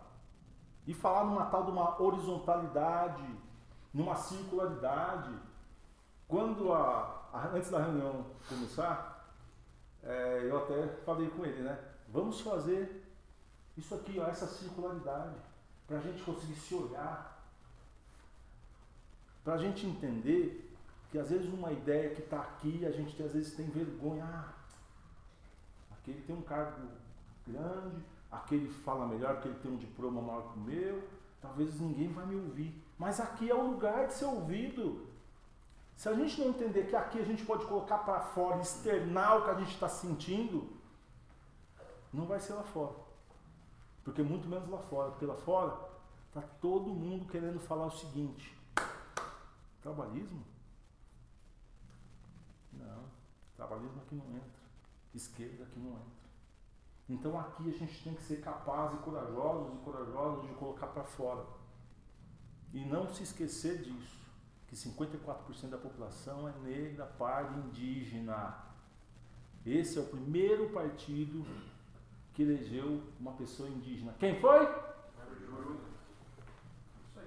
e falar numa tal de uma horizontalidade, numa circularidade. Quando antes da reunião começar, eu até falei com ele, né? Vamos fazer isso aqui, essa circularidade, para a gente conseguir se olhar, para a gente entender que às vezes uma ideia que está aqui, a gente às vezes tem vergonha. Aquele tem um cargo grande, aquele fala melhor, aquele tem um diploma maior que o meu, talvez ninguém vai me ouvir. Mas aqui é o lugar de ser ouvido. Se a gente não entender que aqui a gente pode colocar para fora, externar o que a gente está sentindo, não vai ser lá fora. Porque muito menos lá fora. Porque lá fora está todo mundo querendo falar o seguinte: trabalhismo? Não, trabalhismo aqui não entra. Esquerda aqui não entra. Então aqui a gente tem que ser capaz e corajosos de colocar para fora. E não se esquecer disso, que 54% da população é negra, parda, indígena. Esse é o primeiro partido que elegeu uma pessoa indígena. Quem foi? Isso aí.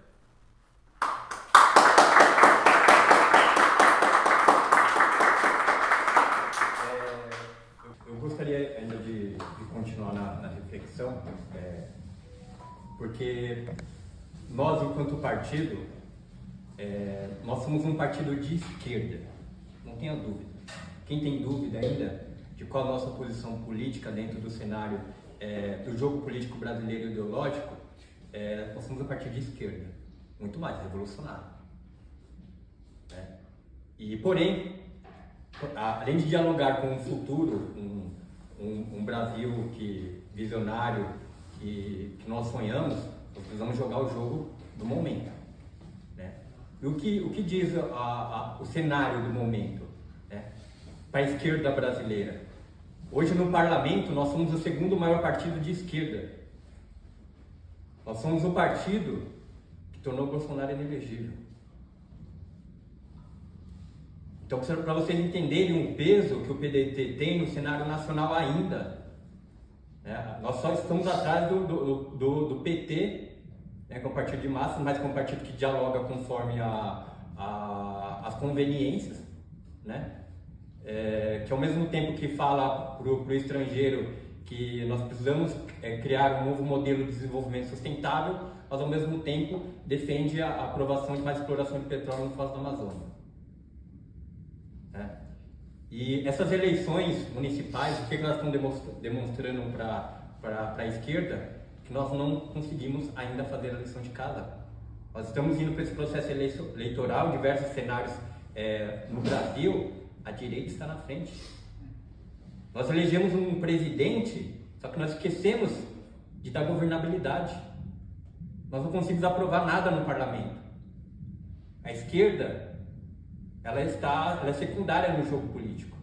Eu gostaria ainda de continuar na reflexão, porque nós, enquanto partido, nós somos um partido de esquerda, não tenha dúvida. Quem tem dúvida ainda de qual a nossa posição política dentro do cenário do jogo político brasileiro ideológico, nós somos um partido de esquerda, muito mais revolucionário. E, porém, além de dialogar com um futuro, um Brasil visionário que nós sonhamos, nós precisamos jogar o jogo do momento. E o que diz o cenário do momento, para a esquerda brasileira? Hoje no parlamento nós somos o segundo maior partido de esquerda. Nós somos o partido que tornou Bolsonaro inelegível. Então, para vocês entenderem o peso que o PDT tem no cenário nacional ainda, nós só estamos atrás do PT né, que é um partido de massas, mas que é um partido que dialoga conforme as conveniências, né? Que ao mesmo tempo que fala para o estrangeiro que nós precisamos criar um novo modelo de desenvolvimento sustentável, mas ao mesmo tempo defende a aprovação de mais exploração de petróleo no Foz do Amazonas. Né? E essas eleições municipais, o que nós estamos demonstrando para a esquerda? Que nós não conseguimos ainda fazer a lição de casa. Nós estamos indo para esse processo eleitoral, em diversos cenários no Brasil, a direita está na frente. Nós elegemos um presidente, só que nós esquecemos de dar governabilidade. Nós não conseguimos aprovar nada no parlamento. A esquerda, ela é secundária no jogo político.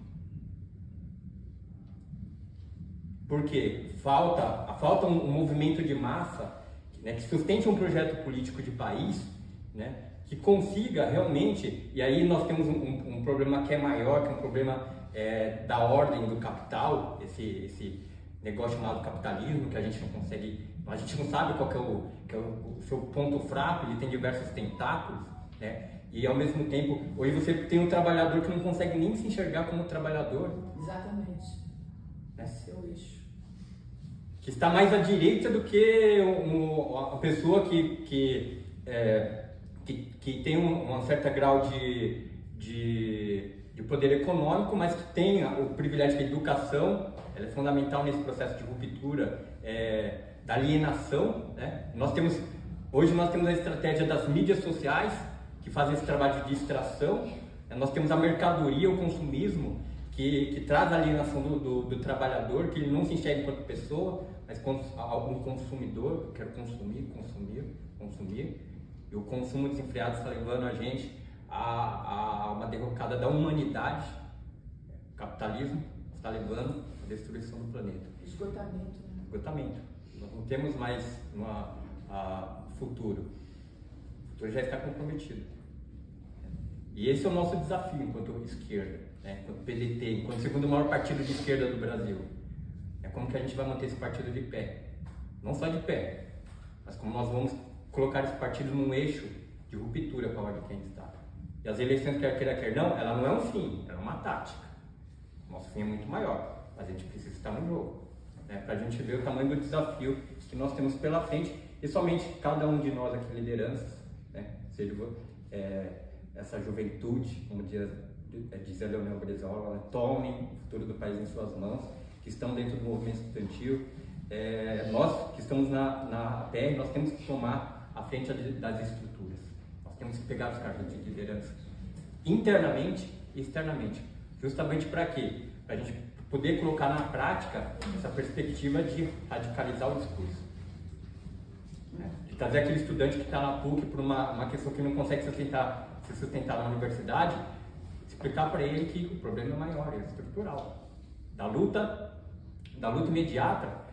Por quê? Falta um movimento de massa, né, que sustente um projeto político de país, né, que consiga realmente, e aí nós temos um problema que é maior, que é um problema da ordem do capital, esse negócio chamado capitalismo, que a gente não consegue, a gente não sabe qual que é o seu ponto fraco, ele tem diversos tentáculos, né? E ao mesmo tempo, hoje você tem um trabalhador que não consegue nem se enxergar como trabalhador. Exatamente. Seu eixo. Que está mais à direita do que a pessoa que tem um certo grau de poder econômico, mas que tem o privilégio da educação. Ela é fundamental nesse processo de ruptura, da alienação, né? Hoje nós temos a estratégia das mídias sociais, que fazem esse trabalho de distração. Nós temos a mercadoria, o consumismo, que traz a alienação do trabalhador, que ele não se enxerga enquanto pessoa, mas como um consumidor. Eu quero consumir. E o consumo desenfreado está levando a gente a uma derrocada da humanidade. O capitalismo está levando à destruição do planeta. Esgotamento. Né? Esgotamento. Nós não temos mais futuro. O futuro já está comprometido. E esse é o nosso desafio enquanto esquerda, né? Enquanto PDT, enquanto segundo maior partido de esquerda do Brasil. É como que a gente vai manter esse partido de pé. Não só de pé, mas como nós vamos colocar esse partido num eixo de ruptura com a ordem que a gente está. E as eleições, quer queira, quer não, ela não é um fim, ela é uma tática. O nosso fim é muito maior, mas a gente precisa estar no jogo, né? Para a gente ver o tamanho do desafio que nós temos pela frente, e somente cada um de nós aqui, lideranças, né? Seja essa juventude, como dizia Leonel Brizola, né? Tomem o futuro do país em suas mãos, que estão dentro do movimento estudantil. Nós que estamos na PR, nós temos que tomar a frente das estruturas. Nós temos que pegar os cargos de liderança internamente e externamente. Justamente para quê? Para a gente poder colocar na prática essa perspectiva de radicalizar o discurso. De trazer aquele estudante que está na PUC por uma questão que não consegue se sustentar na universidade, explicar para ele que o problema é maior, é estrutural. Da luta imediata,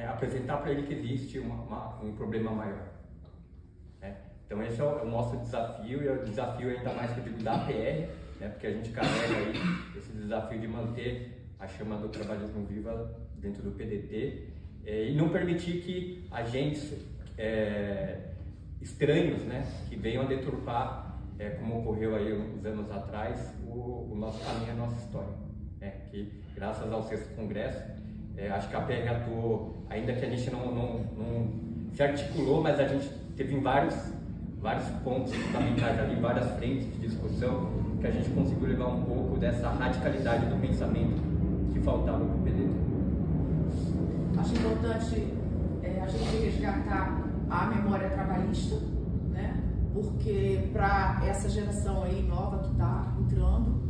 apresentar para ele que existe um problema maior. Então esse é o nosso desafio, e é o desafio ainda mais que eu digo da PR, né? Porque a gente carrega aí esse desafio de manter a chama do trabalhismo viva dentro do PDT, e não permitir que agentes estranhos, né, que venham a deturpar, como ocorreu aí uns anos atrás, o nosso caminho, a nossa história. Que graças ao 6º Congresso, acho que a PR atuou, ainda que a gente não se articulou, mas a gente teve em vários pontos fundamentais ali, várias frentes de discussão, que a gente conseguiu levar um pouco dessa radicalidade do pensamento que faltava para o PDT. Acho importante a gente resgatar a memória trabalhista, né? Porque para essa geração aí nova que está entrando,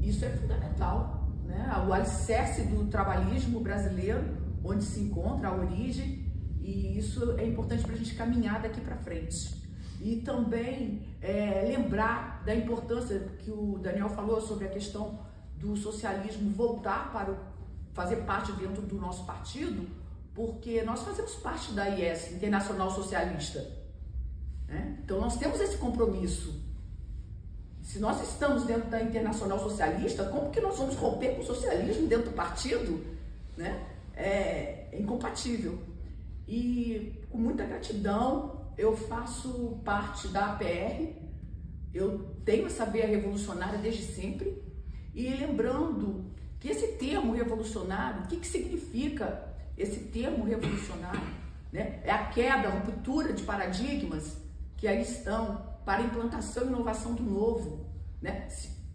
isso é fundamental, né? O alicerce do trabalhismo brasileiro, onde se encontra a origem, e isso é importante para a gente caminhar daqui para frente. E também lembrar da importância que o Daniel falou sobre a questão do socialismo voltar para fazer parte dentro do nosso partido, porque nós fazemos parte da IS, Internacional Socialista, né? Então nós temos esse compromisso. Se nós estamos dentro da Internacional Socialista, como que nós vamos romper com o socialismo dentro do partido, né? É incompatível. E com muita gratidão, eu faço parte da APR, eu tenho essa veia revolucionária desde sempre, e lembrando que esse termo revolucionário, o que significa esse termo revolucionário? Né? É a queda, a ruptura de paradigmas que aí estão para a implantação e inovação do novo. Né?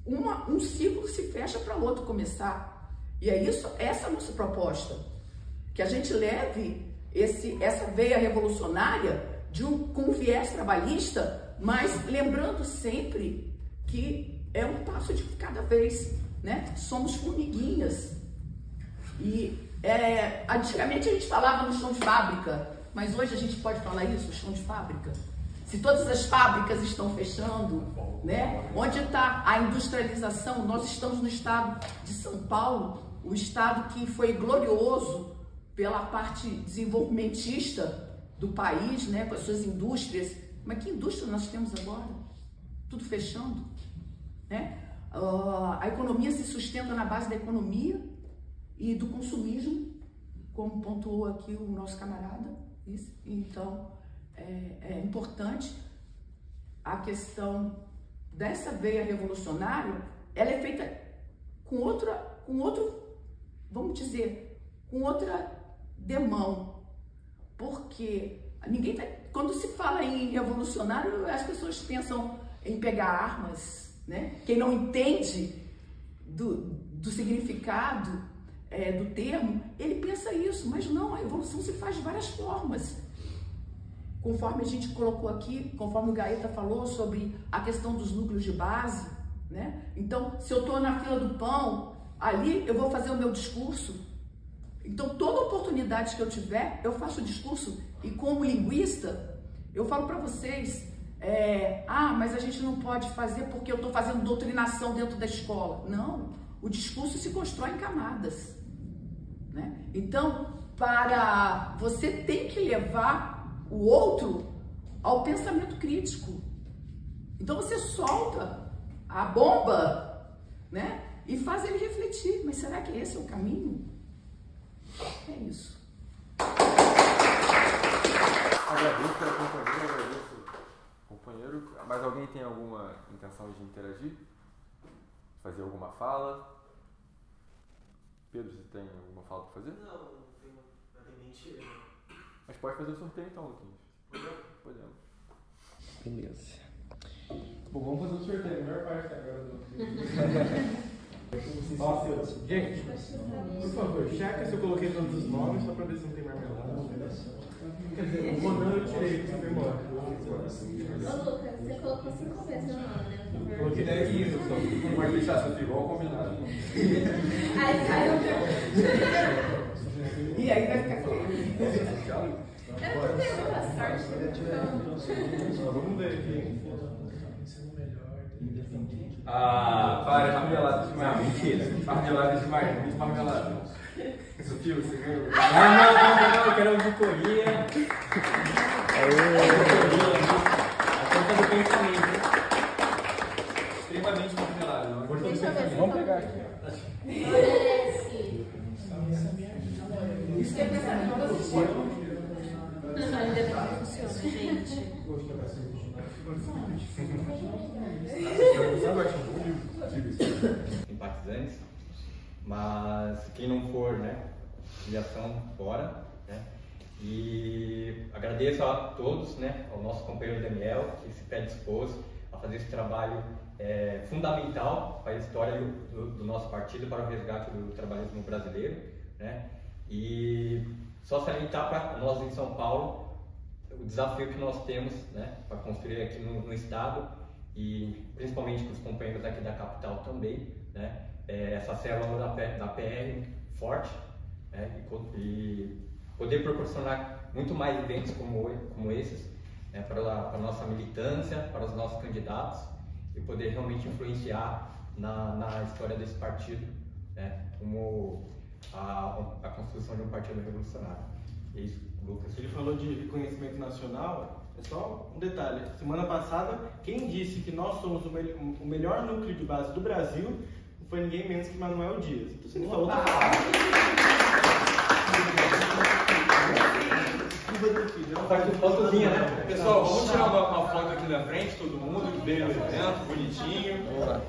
Um ciclo se fecha para o outro começar. E é isso, essa é a nossa proposta, que a gente leve essa veia revolucionária com um viés trabalhista, mas lembrando sempre que é um passo de cada vez, né? Somos formiguinhas. E antigamente a gente falava no chão de fábrica, mas hoje a gente pode falar isso, chão de fábrica? Se todas as fábricas estão fechando, né? Onde está a industrialização? Nós estamos no estado de São Paulo, o estado que foi glorioso pela parte desenvolvimentista do país, né? Com as suas indústrias. Mas que indústria nós temos agora? Tudo fechando, né? A economia se sustenta na base da economia e do consumismo, como pontuou aqui o nosso camarada. Então, é importante a questão dessa veia revolucionária, ela é feita com outro, vamos dizer, com outra demão, porque quando se fala em revolucionário, as pessoas pensam em pegar armas, né? Quem não entende do significado do termo, ele pensa isso, mas não, a revolução se faz de várias formas. Conforme a gente colocou aqui, conforme o Gaeta falou sobre a questão dos núcleos de base, né? Então, se eu estou na fila do pão, ali eu vou fazer o meu discurso. Então, toda oportunidade que eu tiver, eu faço o discurso. E como linguista, eu falo para vocês, mas a gente não pode fazer porque eu estou fazendo doutrinação dentro da escola. Não, o discurso se constrói em camadas, né? Então, você tem que levar o outro ao pensamento crítico. Então você solta a bomba, né? E faz ele refletir. Mas será que esse é o caminho? É isso. Agradeço pela companhia, agradeço, companheiro. Mas alguém tem alguma intenção de interagir? Fazer alguma fala? Pedro, você tem alguma fala para fazer? Não tenho exatamente. Mas pode fazer o sorteio então, Luquinhas. Podemos. Beleza. Bom, vamos fazer o sorteio, a melhor parte agora do. Gente, por favor, checa se eu coloquei todos os nomes só pra ver se não tem marmelada. Quer dizer, o Ronan eu tirei, você foi embora. Ô Lucas, você colocou 5 vezes meu nome, né? Coloquei 10 minutos, só. Não vai deixar você igual combinado. Aí saiu. E aí vai ficar feio. Eu não tenho muita sorte, então. Vamos ver aqui. Para, marmelada demais. Mentira. Marmelada demais, muito marmelada. Sofia, você ganhou. Não, eu quero ouvir Coria. A conta do pensamento. Extremamente marmelada. Deixa eu ver se vamos pegar aqui. Isso que é pensamento positivo. Ainda não funciona, gente. Simpatizantes, mas quem não for, né, filiação fora, né, e agradeço a todos, né, ao nosso companheiro Daniel, que se predispôs a fazer esse trabalho fundamental para a história do nosso partido, para o resgate do trabalhismo brasileiro, né, e só salientar para nós em São Paulo o desafio que nós temos, né, para construir aqui no estado e principalmente para os companheiros aqui da capital também, né, essa célula da PR forte, né, e poder proporcionar muito mais eventos como esses, né, para a nossa militância, para os nossos candidatos e poder realmente influenciar na história desse partido, né, como a construção de um partido revolucionário. É isso, Lucas. Ele falou de reconhecimento nacional, é só um detalhe. Semana passada, quem disse que nós somos o melhor núcleo de base do Brasil não foi ninguém menos que Manuel Dias. Então, se ele falou, Faz uma fotozinha, né? Pessoal, vamos tirar uma foto aqui na frente, todo mundo, que veio no evento, bonitinho. Vamos lá.